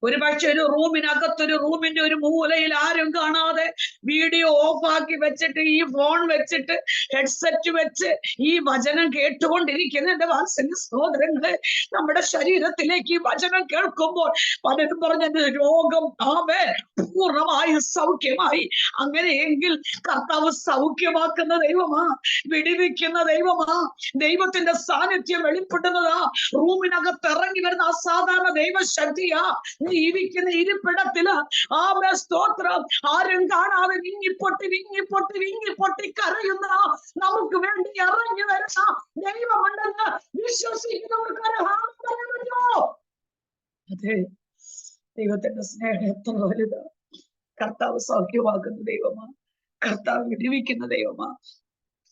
ഒരുപക്ഷെ ഒരു റൂമിനകത്തൊരു റൂമിന്റെ ഒരു മൂലയിൽ ആരും കാണാതെ വീഡിയോ ഓഫാക്കി വെച്ചിട്ട്, ഈ ഫോൺ വെച്ചിട്ട്, ഹെഡ്സെറ്റ് വെച്ച് ഈ വചനം കേട്ടുകൊണ്ടിരിക്കുന്ന എന്റെ വാത്സല്യ സഹോദരങ്ങളെ, നമ്മുടെ ശരീരത്തിലേക്ക് ഈ വചനം കേൾക്കുമ്പോൾ പലരും പറഞ്ഞ രോഗം പൂർണ്ണമായി സൗഖ്യമായി. അങ്ങനെയെങ്കിൽ കർത്താവ് സൗഖ്യമാക്കുന്ന ദൈവമാ, വിടിവിക്കുന്ന ദൈവമാ. ദൈവത്തിന്റെ സാന്നിധ്യം വെളിപ്പെടുന്നതാ. റൂമിനകത്ത് ഇറങ്ങി വരുന്ന അസാധാരണ ദൈവശക്തിയാ. ജീവിക്കുന്ന ഇരിപ്പിടത്തില് സ്തോത്രം, ആരും കാണാതെ വിങ്ങിപ്പൊട്ടി വിങ്ങിപ്പൊട്ടി വിങ്ങിപ്പൊട്ടി കരയുന്ന നമുക്ക് വേണ്ടി ഇറങ്ങി വരുന്ന ദൈവമുണ്ടെന്ന് വിശ്വസിക്കുന്നവർക്ക് അതെ, ദൈവത്തിന്റെ സ്നേഹം എത്ര വലുതാ. കർത്താവ് സൗഖ്യമാക്കുന്ന ദൈവമാ, കർത്താവ് വിടിവിക്കുന്ന ദൈവമാ.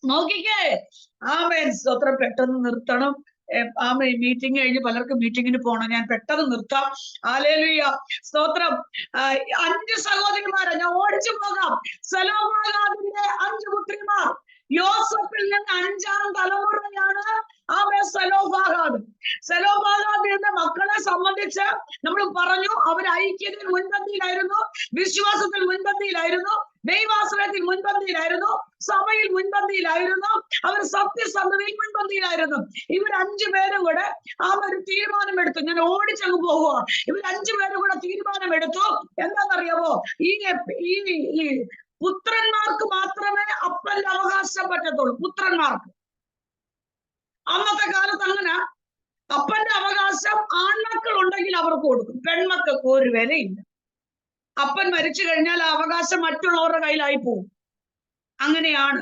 നോക്കിക്കേ, സ്തോത്രം. പെട്ടെന്ന് നിർത്തണം. മീറ്റിംഗ് കഴിഞ്ഞ് പലർക്കും മീറ്റിങ്ങിന് പോകണം. ഞാൻ പെട്ടെന്ന് നിർത്താം. ഹല്ലേലൂയ, സ്തോത്രം. 5 സഹോദരിമാരെ ഞാൻ ഓടിച്ചു പോകാം. സെലോഫഹാദിന്റെ 5 പുത്രിമാർ. യോസഫിൽ നിന്ന് 5-ാം തലമുറയാണ് സെലോഫഹാദ്. സെലോഫഹാദിന്റെ മക്കളെ സംബന്ധിച്ച് നമ്മൾ പറഞ്ഞു, അവർ ഐക്യത്തിൽ മുൻപന്തിയിലായിരുന്നു, വിശ്വാസത്തിൽ മുൻപന്തിയിലായിരുന്നു, ദൈവാശ്രയത്തിൽ മുൻപന്തിയിലായിരുന്നു, സഭയിൽ മുൻപന്തിയിലായിരുന്നു, അവർ സത്യസന്ധതയിൽ മുൻപന്തിയിലായിരുന്നു. ഇവർ 5 പേരും കൂടെ ഒരു തീരുമാനമെടുത്തു. ഞാൻ ഓടിച്ചങ്ങ് പോവുക. ഇവർ 5 പേരും കൂടെ തീരുമാനമെടുത്തു. എന്താണെന്നറിയാമോ? ഈ പുത്രന്മാർക്ക് മാത്രമേ അപ്പന്റെ അവകാശം പറ്റത്തുള്ളൂ. പുത്രന്മാർക്ക്. അന്നത്തെ കാലത്ത് അങ്ങനെ അപ്പന്റെ അവകാശം ആൺമക്കൾ ഉണ്ടെങ്കിൽ അവർക്ക് കൊടുക്കും, പെൺമക്കൾക്ക് ഒരു വിലയില്ല. അപ്പൻ മരിച്ചു കഴിഞ്ഞാൽ ആ അവകാശം മറ്റുള്ളവരുടെ കയ്യിലായി പോകും. അങ്ങനെയാണ്.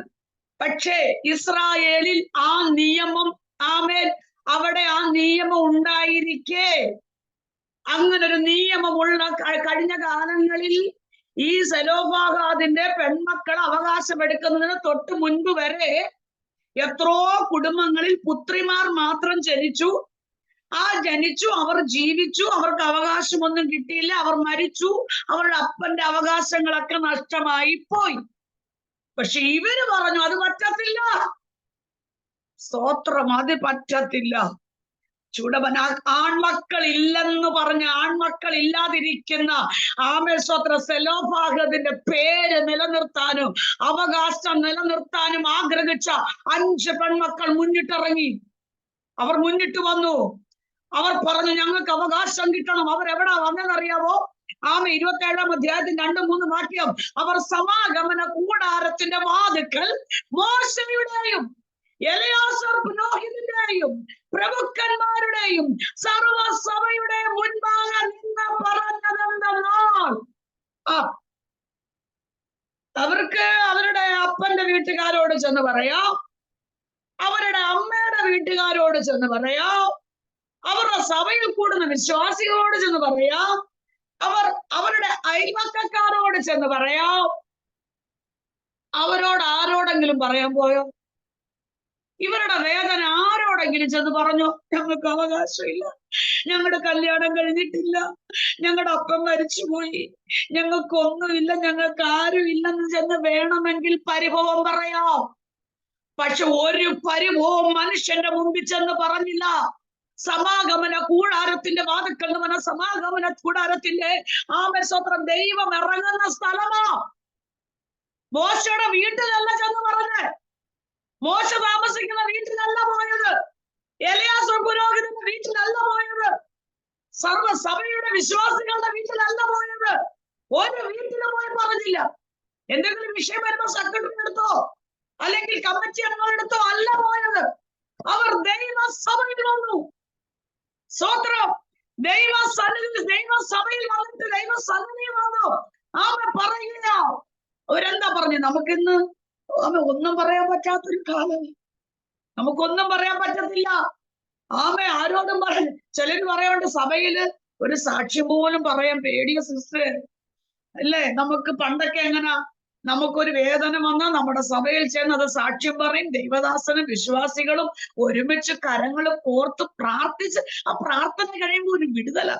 പക്ഷേ ഇസ്രായേലിൽ ആ നിയമം അവിടെ ആ നിയമം ഉണ്ടായിരിക്കെ, അങ്ങനൊരു നിയമമുള്ള കഴിഞ്ഞ കാലങ്ങളിൽ ഈ സെലോഫഹാദിന്റെ പെൺമക്കൾ അവകാശമെടുക്കുന്നതിന് തൊട്ട് മുൻപ് വരെ എത്രയോ കുടുംബങ്ങളിൽ പുത്രിമാർ മാത്രം ജനിച്ചു. അവർ ജീവിച്ചു, അവർക്ക് അവകാശമൊന്നും കിട്ടിയില്ല, അവർ മരിച്ചു, അവരുടെ അപ്പന്റെ അവകാശങ്ങളൊക്കെ നഷ്ടമായി പോയി. പക്ഷെ ഇവര് പറഞ്ഞു അത് പറ്റത്തില്ല. സ്തോത്രം, അത് പറ്റത്തില്ല. ചൂടവൻ ആൺമക്കൾ ഇല്ലെന്ന് പറഞ്ഞ് ആൺമക്കൾ ഇല്ലാതിരിക്കുന്ന സ്തോത്രം സെലോഫഹാദിന്റെ പേര് നിലനിർത്താനും അവകാശം നിലനിർത്താനും ആഗ്രഹിച്ച 5 പെൺമക്കൾ മുന്നിട്ടിറങ്ങി. അവർ മുന്നിട്ട് വന്നു. അവർ പറഞ്ഞു ഞങ്ങൾക്ക് അവകാശം കിട്ടണം. അവരെവിടാ വന്നെന്നറിയാവോ? 27-ാം അധ്യായത്തിന്റെ 2-3 വാക്യം. അവർ സമാഗമന കൂടാരത്തിന്റെ വാതിക്കൽ മോശയുടെയും എലയാസർ പുരോഹിതന്റെയും പ്രഭുക്കന്മാരുടെയും സർവസഭയുടെയും മുൻപാകെ നിന്ന് പറഞ്ഞതെന്തെന്നാൽ, അവർക്ക് അവരുടെ അപ്പന്റെ വീട്ടുകാരോട് ചെന്ന് പറയാം, അവരുടെ അമ്മയുടെ വീട്ടുകാരോട് ചെന്ന് പറയാം, അവരുടെ സഭയിൽ കൂടുന്ന വിശ്വാസികളോട് ചെന്ന് പറയാം, അവരുടെ അയൽവക്കക്കാരോട് ചെന്ന് പറയാം. അവരോട് ആരോടെങ്കിലും പറയാൻ പോയോ? ഇവരുടെ വേദന ആരോടെങ്കിലും ചെന്ന് പറഞ്ഞോ? ഞങ്ങൾക്ക് അവകാശമില്ല, ഞങ്ങളുടെ കല്യാണം കഴിഞ്ഞിട്ടില്ല, ഞങ്ങളുടെ അപ്പൻ മരിച്ചുപോയി, ഞങ്ങൾക്കൊന്നുമില്ല, ഞങ്ങൾക്ക് ആരും ഇല്ലെന്ന് ചെന്ന് വേണമെങ്കിൽ പരിഭവം പറയാം. പക്ഷെ ഒരു പരിഭവം മനുഷ്യന്റെ മുമ്പിൽ ചെന്ന് പറഞ്ഞില്ല. സമാഗമന കൂടാരത്തിന്റെ വാതിക്കൽ എന്ന് പറഞ്ഞ സമാഗമന കൂടാരത്തിന്റെ സ്തോത്രം ദൈവം ഇറങ്ങുന്ന സ്ഥലമാ. മോശയുടെ വീട്ടിലല്ല ചെന്ന് പറഞ്ഞ്, മോശ താമസിക്കുന്ന വീട്ടിലല്ല പോയത്. പുരോഹിതന്റെ വീട്ടിലല്ല പോയത്, സർവ്വസഭയുടെ വിശ്വാസികളുടെ വീട്ടിലല്ല പോയത്, ഒരു വീട്ടിലും പോയി പറഞ്ഞില്ല. എന്തെങ്കിലും വിഷയം വരുമ്പോ സെക്രട്ടറി എടുത്തോ അല്ലെങ്കിൽ കമ്മിറ്റി അംഗങ്ങളെടുത്തോ അല്ല പോയത്. അവർ ദൈവസഭയിൽ വന്നു. സ്തോത്രം. ദൈവസഭയിൽ വന്നിട്ട് ദൈവസന്നിധിയിൽ വന്നു. അവൻ പറയുക, അവരെന്താ പറഞ്ഞു? നമുക്കിന്ന് ഒന്നും പറയാൻ പറ്റാത്തൊരു കാലം, നമുക്കൊന്നും പറയാൻ പറ്റത്തില്ല. ആരോടും പറഞ്ഞു. ചിലര് പറയാണ്ട് സഭയില് ഒരു സാക്ഷ്യം പോലും പറയാൻ പേടിയ സിസ്റ്റർ അല്ലേ. നമുക്ക് പണ്ടൊക്കെ എങ്ങനാ, നമുക്കൊരു വേദന വന്നാൽ നമ്മുടെ സഭയിൽ ചെന്ന് അത് സാക്ഷ്യം പറയും. ദൈവദാസനും വിശ്വാസികളും ഒരുമിച്ച് കരങ്ങൾ കോർത്ത് പ്രാർത്ഥിച്ച്, ആ പ്രാർത്ഥന കഴിയുമ്പോൾ ഒരു വിടുതല.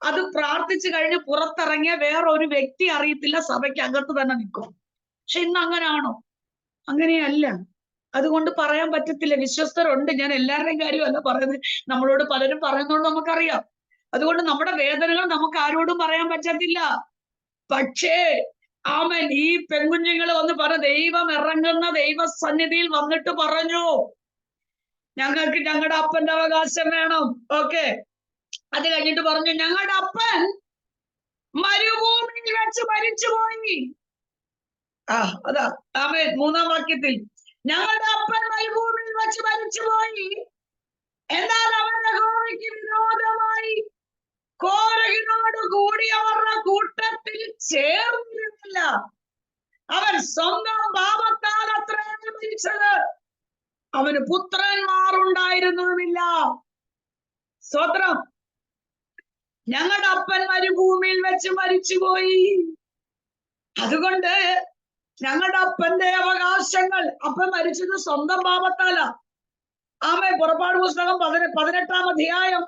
അത് പ്രാർത്ഥിച്ചു കഴിഞ്ഞ് പുറത്തിറങ്ങിയ വേറെ ഒരു വ്യക്തി അറിയത്തില്ല, സഭയ്ക്കകത്ത് തന്നെ നിൽക്കും. പക്ഷെ ഇന്ന് അങ്ങനാണോ? അങ്ങനെയല്ല. അതുകൊണ്ട് പറയാൻ പറ്റത്തില്ല. വിശ്വസ്തരുണ്ട്, ഞാൻ എല്ലാവരുടെയും കാര്യമല്ല പറയുന്നത്, നമ്മളോട് പലരും പറയുന്നതുകൊണ്ട് നമുക്കറിയാം. അതുകൊണ്ട് നമ്മുടെ വേദനകൾ നമുക്ക് ആരോടും പറയാൻ പറ്റത്തില്ല. പക്ഷേ ഈ പെൺകുഞ്ഞുങ്ങൾ വന്ന് ദൈവം ഇറങ്ങുന്ന ദൈവസന്നിധിയിൽ വന്നിട്ട് പറഞ്ഞു, ഞങ്ങൾക്ക് ഞങ്ങളുടെ അപ്പന്റെ അവകാശം വേണം. ഓക്കെ, അത് കഴിഞ്ഞിട്ട് പറഞ്ഞു, ഞങ്ങളുടെ അപ്പൻ മരുഭൂമിയിൽ വെച്ച് മരിച്ചുപോയി. അതാ മൂന്നാം വാക്യത്തിൽ, ഞങ്ങളുടെ അപ്പൻ മരുഭൂമിയിൽ വെച്ച് മരിച്ചുപോയി, എന്നാൽ അവന്റെ യഹോവയ്ക്ക് വിരോധമായി കോരഹിനോട് കൂടി അവരുടെ കൂട്ടത്തിൽ ചേർന്നിരുന്നില്ല. അവൻ സ്വന്തം പാപത്താൽ അത്രേ മരിച്ചത്, അവന് പുത്രന്മാർ ഉണ്ടായിരുന്നതുമില്ല. സ്തോത്രം. ഞങ്ങളുടെ അപ്പൻ മരുഭൂമിയിൽ വെച്ച് മരിച്ചുപോയി. അതുകൊണ്ട് ഞങ്ങളുടെ അപ്പന്റെ അവകാശങ്ങൾ, അപ്പൻ മരിച്ചത് സ്വന്തം പാപത്താലാ. പുറപ്പാട് പുസ്തകം 18-ാം അധ്യായം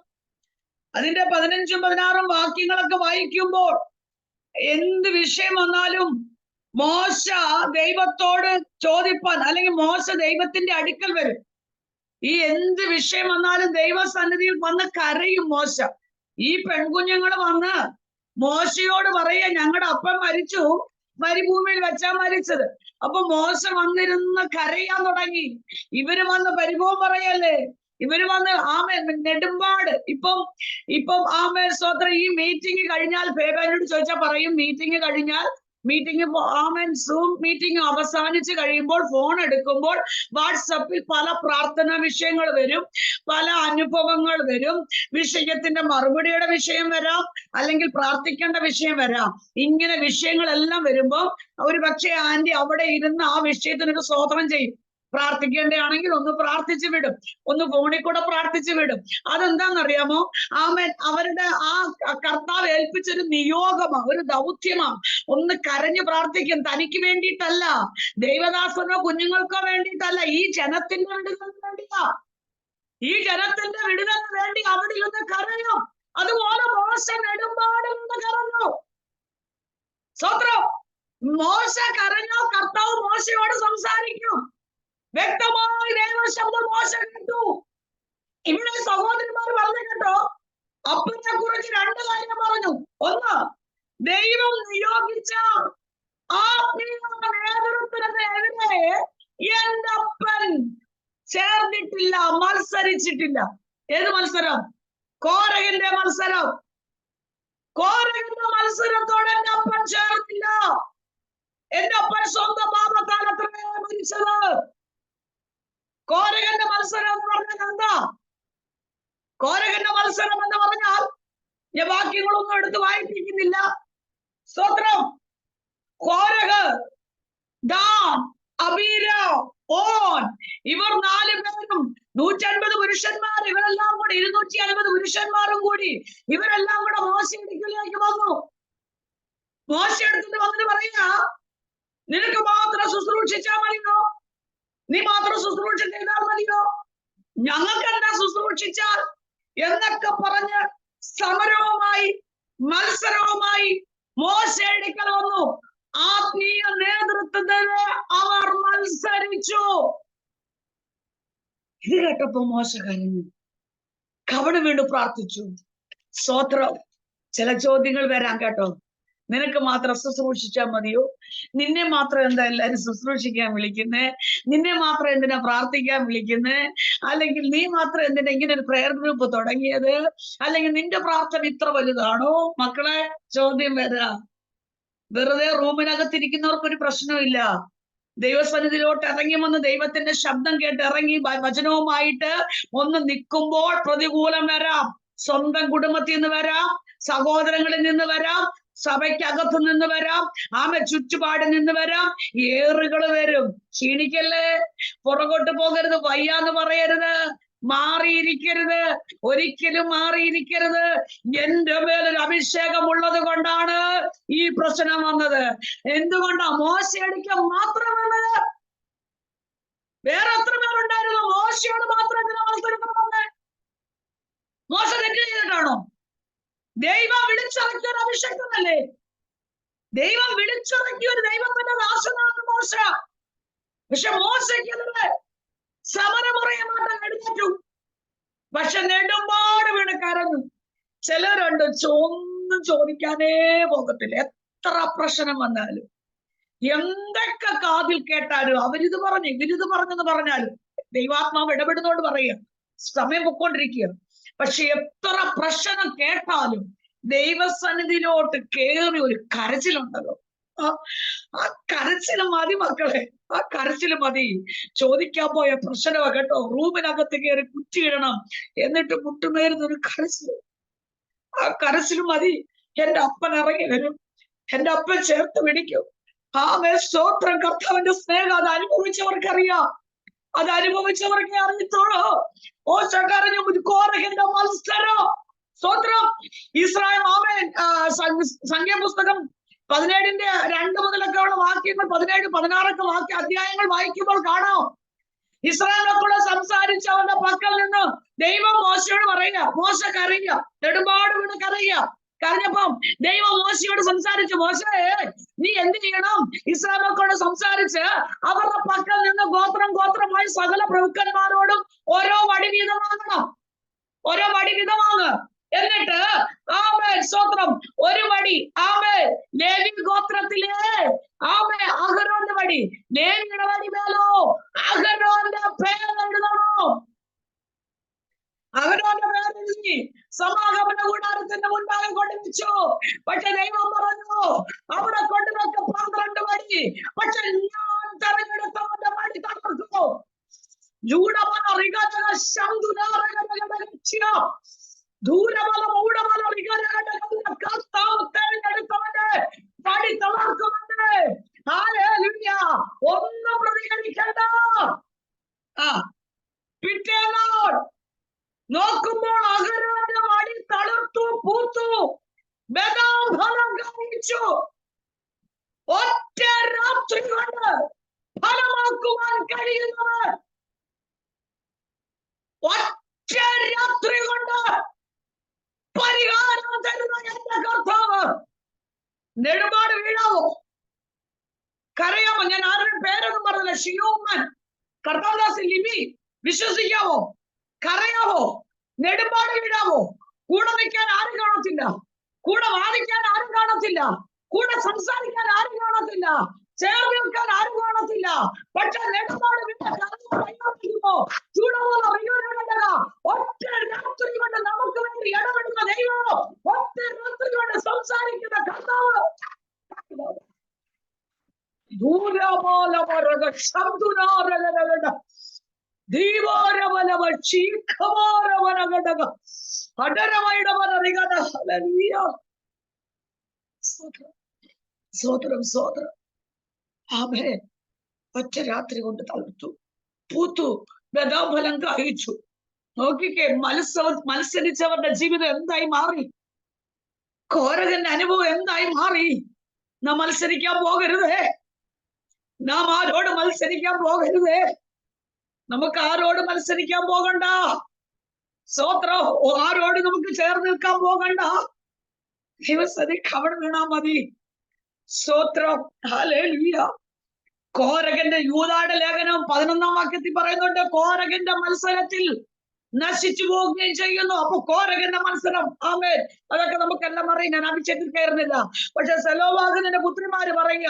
അതിന്റെ 15ഉം 16ഉം വാക്യങ്ങളൊക്കെ വായിക്കുമ്പോൾ എന്ത് വിഷയം വന്നാലും മോശ ദൈവത്തോട് ചോദിപ്പാൻ, അല്ലെങ്കിൽ മോശ ദൈവത്തിന്റെ അടുക്കൽ വരും. ഈ എന്ത് വിഷയം വന്നാലും ദൈവസന്നിധിയിൽ വന്ന് കരയും മോശ. ഈ പെൺകുഞ്ഞുങ്ങൾ വന്ന് മോശയോട് പറയാ, ഞങ്ങളുടെ അപ്പൻ മരിച്ചു, മരുഭൂമിയിൽ വെച്ചാ മരിച്ചത്. അപ്പൊ മോശ വന്നിരുന്ന് കരയാൻ തുടങ്ങി. ഇവര് വന്ന് പരിഭവം പറയല്ലേ, ഇവര് വന്ന് നെടുമ്പാട്. ഇപ്പം സ്വത്രം. ഈ മീറ്റിംഗ് കഴിഞ്ഞാൽ ഫേബാനോട് ചോദിച്ചാൽ പറയും, മീറ്റിംഗ് കഴിഞ്ഞാൽ സൂം മീറ്റിംഗ് അവസാനിച്ച് കഴിയുമ്പോൾ ഫോൺ എടുക്കുമ്പോൾ വാട്സപ്പിൽ പല പ്രാർത്ഥനാ വിഷയങ്ങൾ വരും, പല അനുഭവങ്ങൾ വരും. വിഷയത്തിന്റെ മറുപടിയുടെ വിഷയം വരാം, അല്ലെങ്കിൽ പ്രാർത്ഥിക്കേണ്ട വിഷയം വരാം. ഇങ്ങനെ വിഷയങ്ങളെല്ലാം വരുമ്പോൾ ഒരു പക്ഷേ ആന്റി അവിടെ ഇരുന്ന് ആ വിഷയത്തിനൊരു സ്തോത്രം ചെയ്യും. പ്രാർത്ഥിക്കേണ്ടതാണെങ്കിൽ ഒന്ന് പ്രാർത്ഥിച്ചു വിടും, ഒന്ന് ഫോണിൽ കൂടെ പ്രാർത്ഥിച്ചു വിടും. അതെന്താണെന്നറിയാമോ? അവരുടെ ആ കർത്താവ് ഏൽപ്പിച്ചൊരു നിയോഗമാ, ഒരു ദൗത്യമാ. ഒന്ന് കരഞ്ഞു പ്രാർത്ഥിക്കും. തനിക്ക് വേണ്ടിയിട്ടല്ല, ദൈവദാസനോ കുഞ്ഞുങ്ങൾക്കോ വേണ്ടിയിട്ടല്ല, ഈ ജനത്തിന്റെ വിടുതലിന് വേണ്ടിയാ. ഈ ജനത്തിന്റെ വിടുതലിന് വേണ്ടി അവിടെ ഇരുന്ന് കരയും. അതുപോലെ മോശ നെടുമ്പാടിൽ നിന്ന് കരഞ്ഞു. സ്തോത്രം. മോശ കരഞ്ഞോ, കർത്താവ് മോശയോട് സംസാരിക്കും. വ്യക്തമായി ദൈവശബ്ദം മോശ കേട്ടു. ഇവിടെ സഹോദരന്മാർ പറഞ്ഞു കേട്ടോ, അപ്പനെ കുറിച്ച് 2 കാര്യം പറഞ്ഞു. ഒന്ന്, ദൈവം നിയോഗിച്ച ആത്മീയ നേതൃത്വത്തിനെതിരെ എന്റെ അപ്പൻ ചേർന്നിട്ടില്ല, മത്സരിച്ചിട്ടില്ല. ഏത് മത്സരം? കോരഹിന്റെ മത്സരം. കോരഹിന്റെ മത്സരത്തോടെ എന്റെ അപ്പൻ ചേർന്നില്ല. എന്റെ അപ്പൻ സ്വന്തം പാപത്താൽ അത്രേ മരിച്ചത്. കോരഹന്റെ മത്സരം എന്ന് പറഞ്ഞാൽ എന്താ? കോരഹന്റെ മത്സരം എന്ന് പറഞ്ഞാൽ, ഞാൻ വാക്യങ്ങളൊന്നും എടുത്ത് വായിപ്പിക്കുന്നില്ല. സ്തോത്രം. കോരഹ്, ദാൻ, അബീരാം, ഓൻ, ഇവർ 4 പേരും 150 പുരുഷന്മാർ, ഇവരെല്ലാം കൂടി 250 പുരുഷന്മാരും കൂടി ഇവരെല്ലാം കൂടെ മോശയിലേക്ക് വന്നു. മോശ എടുത്തിട്ട് വന്നിട്ട് പറയുക, നിനക്ക് മാത്രം ശുശ്രൂഷിച്ചാൽ മതിയോ? നീ മാത്രം ശുശ്രൂഷ ചെയ്താൽ മതിയോ? ഞങ്ങൾക്ക് എന്താ ശുശ്രൂഷിച്ചാൽ എന്നൊക്കെ പറഞ്ഞ് സമരവുമായി മത്സരവുമായി മോശ അടുക്കൽ വന്നു. ആത്മീയ നേതൃത്വത്തിന് അവർ മത്സരിച്ചു. ഇത് കേട്ടപ്പോ മോശ കരഞ്ഞു, കവണ് വീണ്ടും പ്രാർത്ഥിച്ചു. സ്തോത്രം. ചില ചോദ്യങ്ങൾ വരാം കേട്ടോ. നിനക്ക് മാത്രം ശുശ്രൂഷിച്ചാൽ മതിയോ? നിന്നെ മാത്രം എന്താ എല്ലാരും ശുശ്രൂഷിക്കാൻ വിളിക്കുന്നേ? നിന്നെ മാത്രം എന്തിനാ പ്രാർത്ഥിക്കാൻ വിളിക്കുന്നേ? അല്ലെങ്കിൽ നീ മാത്രം എന്തിനാ ഇങ്ങനെ ഒരു പ്രയർ ഗ്രൂപ്പ് തുടങ്ങിയത്? അല്ലെങ്കിൽ നിന്റെ പ്രാർത്ഥന ഇത്ര വലുതാണോ? മക്കളെ, ചോദ്യം വരാം. വെറുതെ റൂമിനകത്തിരിക്കുന്നവർക്ക് ഒരു പ്രശ്നമില്ല. ദൈവസന്നിധിയിലോട്ട് ഇറങ്ങി വന്ന് ദൈവത്തിന്റെ ശബ്ദം കേട്ട് ഇറങ്ങി വചനവുമായിട്ട് ഒന്ന് നിൽക്കുമ്പോൾ പ്രതികൂലം വരാം. സ്വന്തം കുടുംബത്തിൽ നിന്ന് വരാം, സഹോദരങ്ങളിൽ നിന്ന് വരാം, സഭയ്ക്കകത്തു നിന്ന് വരാം, ചുറ്റുപാടിൽ നിന്ന് വരാം, ഏറുകൾ വരും. ക്ഷീണിക്കല്ലേ, പുറകോട്ട് പോകരുത്, വയ്യാന്ന് പറയരുത്, മാറിയിരിക്കരുത്, ഒരിക്കലും മാറിയിരിക്കരുത്. എന്റെ മേലൊരു അഭിഷേകം ഉള്ളത് കൊണ്ടാണ് ഈ പ്രശ്നം വന്നത്. എന്തുകൊണ്ടാ? മോശയടിക്കാൻ മാത്രം വന്നത്. വേറെ എത്ര പേരുണ്ടായിരുന്നു? മോശയോട് മാത്രം എന്തിനാ മത്സരത്തിന് വന്നേ? മോശ തെറ്റ് ചെയ്തിട്ടാണോ? ദൈവം വിളിച്ചിറക്കിയ ഒരു അഭിഷേകമല്ലേ? ദൈവം വിളിച്ചിറക്കിയ ഒരു ദൈവത്തിന്റെ ദാസനാണ് മോശ. പക്ഷെ മോശയ്ക്കെതിരെ സമരമുറയുമായിട്ട് എഴുന്നേറ്റു. പക്ഷെ നെടുമ്പാട് വീണ് കരഞ്ഞു. ചിലരുണ്ട് ഒന്നും ചോദിക്കാനേ പോകത്തില്ല. എത്ര പ്രശ്നം വന്നാലും, എന്തൊക്കെ കാതിൽ കേട്ടാലും, അവരിത് പറഞ്ഞു ഇവരിത് പറഞ്ഞെന്ന് പറഞ്ഞാലും ദൈവാത്മാവ് ഇടപെടുന്നോണ്ട് പറയുക, സമയം പൊക്കോണ്ടിരിക്കുക. പക്ഷെ എത്ര പ്രശ്നം കേട്ടാലും ദൈവസന്നിധിയിലോട്ട് കേറി ഒരു കരച്ചിലുണ്ടല്ലോ, ആ കരച്ചില് മതി മക്കളെ, ആ കരച്ചില് മതി. ചോദിക്കാൻ പോയ പ്രശ്നമാ കേട്ടോ. റൂമിനകത്ത് കയറി കുറ്റിയിടണം, എന്നിട്ട് മുട്ടുമേരുന്നൊരു കരച്ചില്. ആ കരച്ചില് മതി. എന്റെ അപ്പൻ ഇറങ്ങി വരും, എന്റെ അപ്പൻ ചേർത്ത് പിടിക്കും. സ്തോത്രം. കർത്താവിന്റെ സ്നേഹം അത് അനുഭവിച്ചവർക്കറിയാം, അത് അനുഭവിച്ചവർക്കേ അറിയത്തോളൂ. കരഞ്ഞു. കോരഹിന്റെ മത്സരം. സ്തോത്രം. ഇസ്രായേൽ സംഖ്യാപുസ്തകം 17-ന്റെ 2 മുതലൊക്കെ ഉള്ള വാക്യങ്ങൾ, 17, 16 അധ്യായങ്ങൾ വായിക്കുമ്പോൾ കാണാം, ഇസ്രായേൽ മക്കളെ സംസാരിച്ച് അവരുടെ പക്കൽ നിന്ന് ദൈവം മോശയോട് പറയുക. മോശ കരയുക, നെടുമ്പാട് വീണ് കരയുക. കരഞ്ഞപ്പം ദൈവം മോശയോട് സംസാരിച്ചു, മോശേ നീ എന്ത് ചെയ്യണം? ഇസ്രായേൽ മക്കളോട് സംസാരിച്ച് അവരുടെ പക്കൽ നിന്ന് ഗോത്രമായി സകല പ്രഭുക്കന്മാരോടും ഓരോ വടി വീതം വാങ്ങണം, ഓരോ വടി വീതം വാങ്ങ്. എന്നിട്ട് സ്തോത്രം, ഒരു വടി ലേവി ഗോത്രത്തിലെ അഹരോന്റെ വടി, ലേവിയുടെ വടി മേലോ അഹരോന്റെ പേരെഴുതണോ. അവരോന്റെ പേരെഴുതി സമാഗമന കൂടാരത്തിന്റെ മുൻപാകെ കൊണ്ടുവച്ചു. പക്ഷെ ദൈവം പറഞ്ഞു, അവിടെ കൊണ്ടുവെക്ക 12 വടി. പക്ഷെ ഞാൻ തെരഞ്ഞെടുത്തവന്റെ വടി തകർത്തു. വടി തകർക്കുമെന്ന്. ഒന്നും പ്രതികരിക്കണ്ട. പിറ്റേന്നാൾ നോക്കുമ്പോൾ അഹരോന്റെ വടി തളർത്തു, പൂത്തു, ബദാം ഫലം കാണിച്ചു. ഒറ്റ രാത്രി കൊണ്ട് ഫലമാക്കുവാൻ കഴിയുന്നവർ, ഒറ്റ രാത്രി കൊണ്ട് പരിഹാരം തരുന്ന എന്റെ കർത്താവ്. നെടുമ്പാട് വീഴാവോ? കരയാമോ? ഞാൻ ആരുടെ പേരൊന്നും പറഞ്ഞില്ല. ഷിയോമൻ, കർത്താവദാസ്, ലിബി, വിശ്വസിക്കാവോ? കരയാവോ? നെടുമ്പാട് വീഴാവോ? കൂടെ നിൽക്കാൻ ആരും കാണത്തില്ല, കൂടെ വാദിക്കാൻ ആരും കാണത്തില്ല, കൂടെ സംസാരിക്കാൻ ആരും കാണത്തില്ല, ചേർന്ന് നിൽക്കാൻ ആരും കാണത്തില്ല. പക്ഷെ നെടുമ്പാട് ഒറ്റ രാത്രി കൊണ്ട് നമുക്ക് വേണ്ടി ഇടപെടുന്ന ദൈവം, ഒറ്റ രാത്രി കൊണ്ട് സംസാരിക്കുന്ന കർത്താവ്. ഒറ്റ രാത്രി കൊണ്ട് തളർത്തു, പൂത്തു, ബദാഫലം കായിച്ചു. നോക്കിക്കേ, മത്സരിച്ചവരുടെ ജീവിതം എന്തായി മാറി, കോരകന്റെ അനുഭവം എന്തായി മാറി. നാം മത്സരിക്കാൻ പോകരുതേ, നാം ആരോട് മത്സരിക്കാൻ പോകരുതേ, നമുക്ക് ആരോട് മത്സരിക്കാൻ പോകണ്ട. സ്തോത്രം. ആരോട് നമുക്ക് ചേർന്ന് നിൽക്കാൻ പോകണ്ട. ദൈവസതി കവട് വീണാ മതി. സ്തോത്രം. ഹല്ലേലൂയ. കോരകന്റെ യൂദായുടെ ലേഖനം 11-ാം വാക്യത്തിൽ പറയുന്നുണ്ട്, കോരകന്റെ മത്സരത്തിൽ നശിച്ചു പോവുകയും ചെയ്യുന്നു. അപ്പൊ കോരകന്റെ മത്സരം, ആമേൻ, അതൊക്കെ നമുക്കെല്ലാം അറിയാം, ഞാൻ അഭിഷേകത്തിൽ കയറുന്നില്ല. പക്ഷെ സെലോവാഹുവിന്റെ പുത്രിമാര് പറയുക,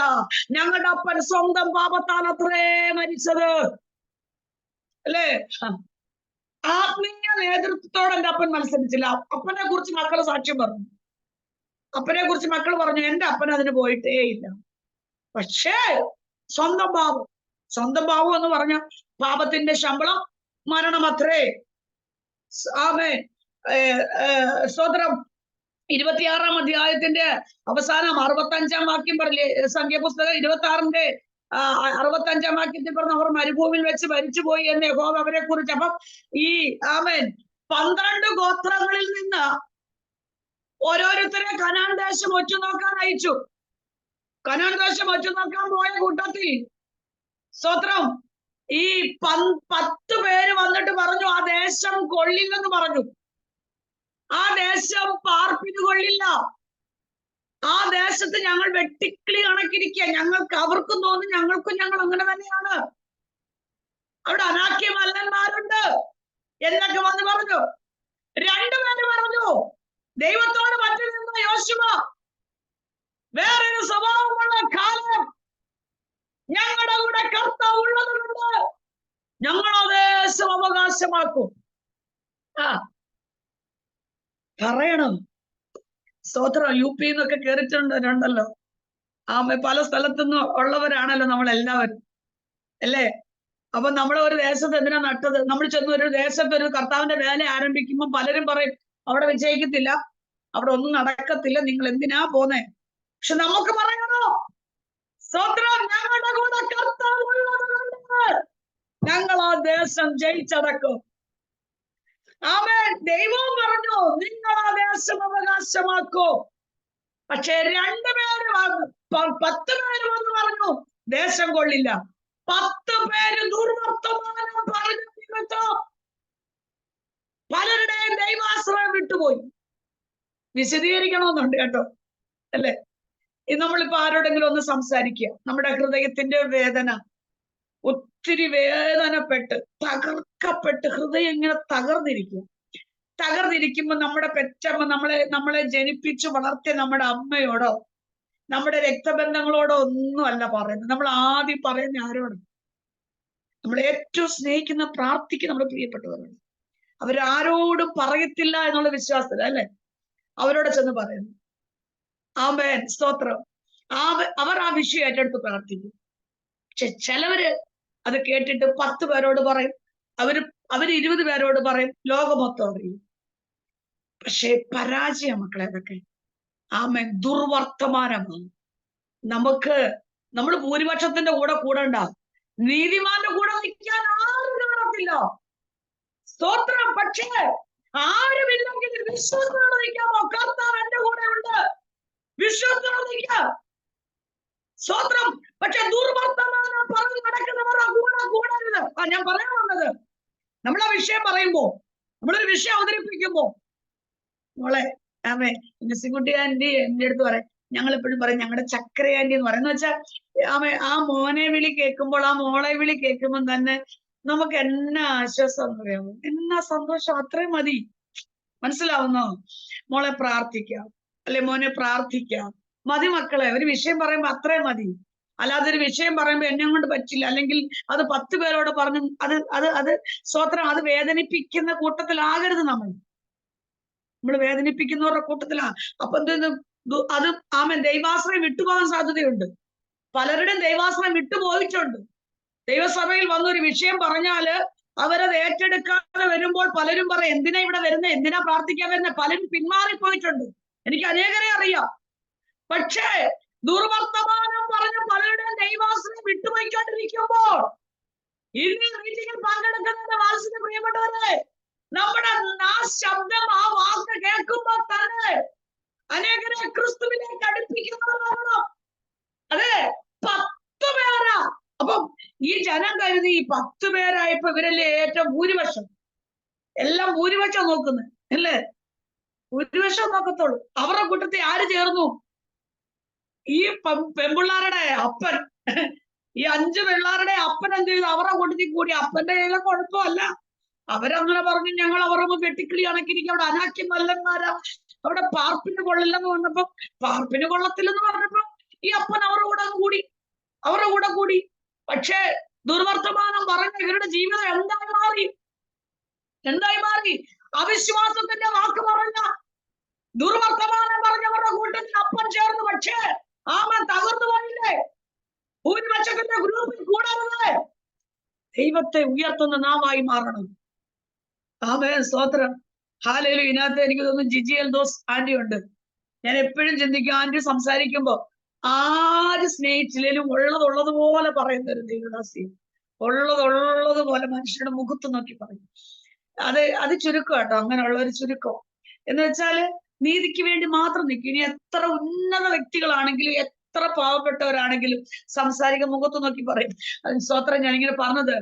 ഞങ്ങളുടെ അപ്പൻ സ്വന്തം പാപത്താൽ അത്രേ മരിച്ചത്, അല്ലേ? ആത്മീയ നേതൃത്വത്തോടെ എന്റെ അപ്പൻ മത്സരിച്ചില്ല. അപ്പനെ കുറിച്ച് മക്കള് സാക്ഷ്യം പറഞ്ഞു. അപ്പനെ കുറിച്ച് മക്കൾ പറഞ്ഞു, എന്റെ അപ്പൻ അതിന് പോയിട്ടേ ഇല്ല. പക്ഷേ സ്വന്തം പാപം, സ്വന്തം പാപം എന്ന് പറഞ്ഞ പാപത്തിന്റെ ശമ്പളം മരണമത്രേ. ആമേൻ. സ്തോത്രം. 26-ാം അധ്യായത്തിന്റെ അവസാനം 65-ാം വാക്യം പറഞ്ഞില്ലേ, സംഖ്യാപുസ്തകം 26-ന്റെ 65-ാം വാക്യത്തിൽ പറഞ്ഞ അവർ മരുഭൂമിയിൽ വെച്ച് മരിച്ചുപോയി എന്ന് യഹോവ അവരെ കുറിച്ച്. അപ്പം ഈ ആമേൻ 12 ഗോത്രങ്ങളിൽ നിന്ന് ഓരോരുത്തരെ കനാൻ ദേശം ഒറ്റുനോക്കാൻ അയച്ചു. കനാൻ ദേശം ഒറ്റുനോക്കാൻ പോയ കൂട്ടത്തിൽ സ്തോത്രം ഈ 10 പേര് വന്നിട്ട് പറഞ്ഞു, ആ ദേശം കൊള്ളില്ലെന്ന് പറഞ്ഞു. ആ ദേശം പാർപ്പിന് കൊള്ളില്ല. ആ ദേശത്ത് ഞങ്ങൾ വെട്ടിക്കിളി കണക്കിരിക്കുക. ഞങ്ങൾക്ക് അവർക്കും തോന്നും ഞങ്ങൾ അങ്ങനെ തന്നെയാണ്. അവിടെ അനാക്യ മല്ലന്മാരുണ്ട് എന്നൊക്കെ വന്ന് പറഞ്ഞു. 2 പേര് പറഞ്ഞു, ദൈവത്തോട് മറ്റൊരുന്ന യോശുവ, വേറൊരു സ്വഭാവമുള്ള കാലം ഞങ്ങളുടെ കൂടെ കർത്താവ് ഉള്ളതുകൊണ്ട് ഞങ്ങൾ ആ ദേശം അവകാശമാക്കും. പറയണം. സ്തോത്രം. UP എന്നൊക്കെ കേറിയിട്ടുണ്ടല്ലോ. പല സ്ഥലത്തുനിന്ന് ഉള്ളവരാണല്ലോ നമ്മളെല്ലാവരും, അല്ലേ? അപ്പൊ നമ്മളെ ഒരു ദേശത്ത് എന്തിനാ നട്ടത്? നമ്മൾ ചെന്ന് ഒരു ദേശത്ത് ഒരു കർത്താവിന്റെ വേല ആരംഭിക്കുമ്പോൾ പലരും പറയും അവിടെ വിജയിക്കത്തില്ല, അവിടെ ഒന്നും നടക്കത്തില്ല, നിങ്ങൾ എന്തിനാ പോന്നേ? പക്ഷെ നമുക്ക് പറയണോ, സ്തോത്രം, ഞങ്ങളുടെ കൂടെ കർത്താവ് ഉള്ളതുകൊണ്ട് ഞങ്ങൾ ആ ദേശം ജയിച്ചടക്കും. ആമേൻ. ദൈവം പറഞ്ഞു നിങ്ങൾ ആ ദേശം അവകാശമാക്കൂ. പക്ഷെ 2 പേര് 10 പേര് വന്ന് പറഞ്ഞു ദേശം കൊള്ളില്ല. 10 പേര് ദുർവർത്തമാനം പറഞ്ഞു നിമിത്തം പലരുടെയും ദൈവാശ്രയം വിട്ടുപോയി. വിശദീകരിക്കണമെന്നുണ്ട് കേട്ടോ, അല്ലേ? നമ്മളിപ്പോ ആരോടെങ്കിലും ഒന്ന് സംസാരിക്കുക, നമ്മുടെ ഹൃദയത്തിന്റെ വേദന, ഒത്തിരി വേദനപ്പെട്ട് തകർക്കപ്പെട്ട് ഹൃദയം ഇങ്ങനെ തകർന്നിരിക്കുമ്പോ നമ്മുടെ പെറ്റമ്മ, നമ്മളെ ജനിപ്പിച്ചു വളർത്തിയ നമ്മുടെ അമ്മയോടോ നമ്മുടെ രക്തബന്ധങ്ങളോടോ ഒന്നും അല്ല പറയുന്നത്. നമ്മൾ ആദ്യം പറയുന്ന ആരോട്? നമ്മൾ ഏറ്റവും സ്നേഹിക്കുന്ന, പ്രാർത്ഥിക്കുന്ന നമ്മുടെ പ്രിയപ്പെട്ടവരാണ്. അവരാരോടും പറയത്തില്ല എന്നുള്ള വിശ്വാസത്തില, അല്ലെ? അവരോട് ചെന്ന് പറയുന്നു. ആമേൻ. സ്തോത്രം. അവർ ആ വിഷയം ഏറ്റെടുത്ത് പ്രാർത്ഥിക്കും. പക്ഷെ ചിലവര് അത് കേട്ടിട്ട് 10 പേരോട് പറയും, അവര് 20 പേരോട് പറയും, ലോകമൊത്തം അറിയും. പക്ഷെ പരാജയ മക്കളെ അതൊക്കെ. ആമേൻ. ദുർവർത്തമാനമാണ്. നമ്മൾ ഭൂരിപക്ഷത്തിന്റെ കൂടെ കൂടണ്ട, നീതിമാന്റെ കൂടെ നിൽക്കാൻ ആരും കാണത്തില്ല. സ്തോത്രം. പക്ഷേ ആരുമില്ലെങ്കിൽ വിശ്വസത്തോടെ നിൽക്കാമോ? കർത്താവ് എന്റെ കൂടെ ഉണ്ട്, വിശ്വസത്തോടെ നിൽക്കാം. സ്തോത്രം. പക്ഷെ ദുർവർത്തമാനം പറഞ്ഞു നടക്കുന്നവർ കൂടരുത്. ഞാൻ പറയാൻ വന്നത്, നമ്മളാ വിഷയം പറയുമ്പോ, നമ്മളൊരു വിഷയം അവതരിപ്പിക്കുമ്പോ, മോളെ ആമേ സിക്കുട്ടി ആന്റി എന്റെ അടുത്ത് പറയും, ഞങ്ങൾ എപ്പോഴും പറയും ഞങ്ങളുടെ ചക്കര ആന്റി എന്ന് പറയുന്ന വെച്ചാൽ ആ മോനെ വിളി കേൾക്കുമ്പോൾ, ആ മോളെ വിളി കേൾക്കുമ്പോൾ തന്നെ നമുക്ക് എന്നാ ആശ്വാസം എന്ന് പറയാമോ, എന്നാ സന്തോഷം, അത്രയും മതി. മനസ്സിലാവുന്നോ? മോളെ പ്രാർത്ഥിക്കാം, അല്ലെ മോനെ പ്രാർത്ഥിക്കാം, മതി മക്കളെ. ഒരു വിഷയം പറയുമ്പോ അത്രയും മതി. അല്ലാതെ ഒരു വിഷയം പറയുമ്പോ എന്നെ കൊണ്ട് പറ്റില്ല, അല്ലെങ്കിൽ അത് 10 പേരോട് പറഞ്ഞു, അത് സ്തോത്രം, അത് വേദനിപ്പിക്കുന്ന കൂട്ടത്തിലാകരുത്. നമ്മൾ വേദനിപ്പിക്കുന്നവരുടെ കൂട്ടത്തിലാ. അപ്പൊ അത് ആമേൻ ദൈവാശ്രയം വിട്ടുപോകാൻ സാധ്യതയുണ്ട്. പലരുടെയും ദൈവാശ്രയം വിട്ടുപോയിട്ടുണ്ട്. ദൈവസഭയിൽ വന്നൊരു വിഷയം പറഞ്ഞാല് അവരത് ഏറ്റെടുക്കാതെ വരുമ്പോൾ പലരും പറയും, എന്തിനാ ഇവിടെ വരുന്നത്, എന്തിനാ പ്രാർത്ഥിക്കാൻ വരുന്നത്? പലരും പിന്മാറിപ്പോയിട്ടുണ്ട്. എനിക്ക് അനേകരെ അറിയാം. പക്ഷേ ദുർവർത്തമാനം പറഞ്ഞ പലരുടെയും ദൈവാശ്രയം വിട്ടുപോയിക്കൊണ്ടിരിക്കുമ്പോൾ ഇന്ന് മീറ്റിംഗിൽ പങ്കെടുക്കുന്നതിന്റെ വാത്സല്യ പ്രിയപ്പെട്ടവരെ, നമ്മുടെ ആ ശബ്ദം, ആ വാക്ക് കേൾക്കുമ്പോൾ തന്നെ അനേകരെ ക്രിസ്തുവിലേക്ക് അടുപ്പിക്കുന്നവരാണോ? അതെ, 10 പേരാ. അപ്പം ഈ ജനം കരുതി ഈ 10 പേരായപ്പോ ഇവരല്ലേ ഏറ്റവും ഭൂരിപക്ഷം. എല്ലാം ഭൂരിപക്ഷം നോക്കുന്നത്, അല്ലേ? ഭൂരിപക്ഷം നോക്കത്തുള്ളൂ. അവരുടെ കൂട്ടത്തിൽ ആര് ചേർന്നു? ഈ പെൺപിള്ളാരുടെ അപ്പൻ, ഈ 5 പിള്ളാരുടെ അപ്പൻ എന്ത് ചെയ്തു? അവരുടെ കൂട്ടത്തിൽ കൂടി. അപ്പന്റെ കയ്യിലെ കുഴപ്പമല്ല, അവരങ്ങനെ പറഞ്ഞു, ഞങ്ങൾ അവരുടെ വെട്ടിക്കിളി കണക്കിരിക്കും, അവിടെ അനാക്കി മല്ലന്മാരാ, അവിടെ പാർപ്പിന് കൊള്ളില്ലെന്ന് പറഞ്ഞപ്പോ, പാർപ്പിന് കൊള്ളത്തില്ലെന്ന് പറഞ്ഞപ്പോ ഈ അപ്പൻ അവരുടെ കൂടെ കൂടി. പക്ഷേ ദുർവർത്തമാനം പറഞ്ഞ ഇവരുടെ ജീവിതം എന്തായി മാറി? അവിശ്വാസത്തിന്റെ വാക്ക് പറഞ്ഞ, ദുർവർത്തമാനം പറഞ്ഞവരുടെ കൂട്ടത്തിൽ അപ്പൻ ചേർന്ന്. പക്ഷേ ആമൻ തകർന്നു പോയില്ലേ? ഭൂരിപക്ഷത്തിന്റെ ഗ്രൂപ്പിൽ കൂടരുത്. ദൈവത്തെ ഉയർത്തുന്ന നാവായി മാറണം. ആമേൻ, സ്തോത്രം. ഹാലേലൂയ. ഇതിനകത്ത് എനിക്ക് തോന്നുന്നു ജിജി എൽദോസ് ആന്റി ഉണ്ട്. ഞാൻ എപ്പോഴും ചിന്തിക്കും, ആന്റി സംസാരിക്കുമ്പോ ആര് സ്നേഹിച്ചില്ലേലും ഉള്ളതുപോലെ പറയുന്ന ഒരു ദൈവദാസി, ഉള്ളതുപോലെ മനുഷ്യരുടെ മുഖത്ത് നോക്കി പറയും. അത് ചുരുക്കം കേട്ടോ, അങ്ങനെയുള്ള ഒരു ചുരുക്കം. എന്ന് വെച്ചാല് നീതിക്ക് വേണ്ടി മാത്രം നിൽക്കും. ഇനി എത്ര ഉന്നത വ്യക്തികളാണെങ്കിലും എത്ര പാവപ്പെട്ടവരാണെങ്കിലും സംസാരിക്കാൻ മുഖത്ത് നോക്കി പറയും. അതിന് സ്തോത്രം. ഞാനിങ്ങനെ പറഞ്ഞത്,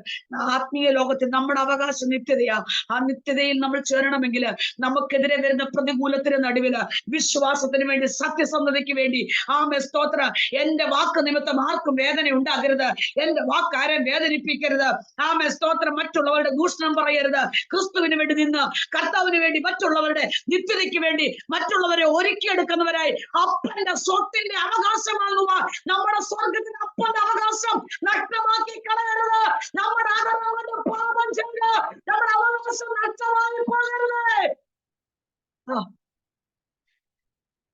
ആത്മീയ ലോകത്തിൽ നമ്മുടെ അവകാശം നിത്യതയാ. ആ നിത്യതയിൽ നമ്മൾ ചേരണമെങ്കിൽ നമുക്കെതിരെ വരുന്ന പ്രതികൂലത്തിന് നടുവില് വിശ്വാസത്തിന് വേണ്ടി, സത്യസന്ധതയ്ക്ക് വേണ്ടി, ആമേ സ്തോത്ര, എന്റെ വാക്ക് നിമിത്തം ആർക്കും വേദന ഉണ്ടാകരുത്, എന്റെ വാക്ക് ആരെയും വേദനിപ്പിക്കരുത്. ആമേ സ്തോത്രം. മറ്റുള്ളവരുടെ ദൂഷണം പറയരുത്. ക്രിസ്തുവിന് വേണ്ടി നിന്ന്, കർത്താവിന് വേണ്ടി, മറ്റുള്ളവരുടെ നിത്യതയ്ക്ക് വേണ്ടി മറ്റുള്ളവരെ ഒരുക്കിയെടുക്കുന്നവരായി അപ്പന്റെ സ്വത്തിന്റെ അവകാശമാകുവാൻ, നമ്മുടെ സ്വർഗത്തിന്റെ അപ്പന്റെ അവകാശം നഷ്ടമാക്കി കളയരുത്. നമ്മുടെ പാപം ചെയ്ത് നമ്മുടെ അവകാശം നഷ്ടമായി പോകരുത്.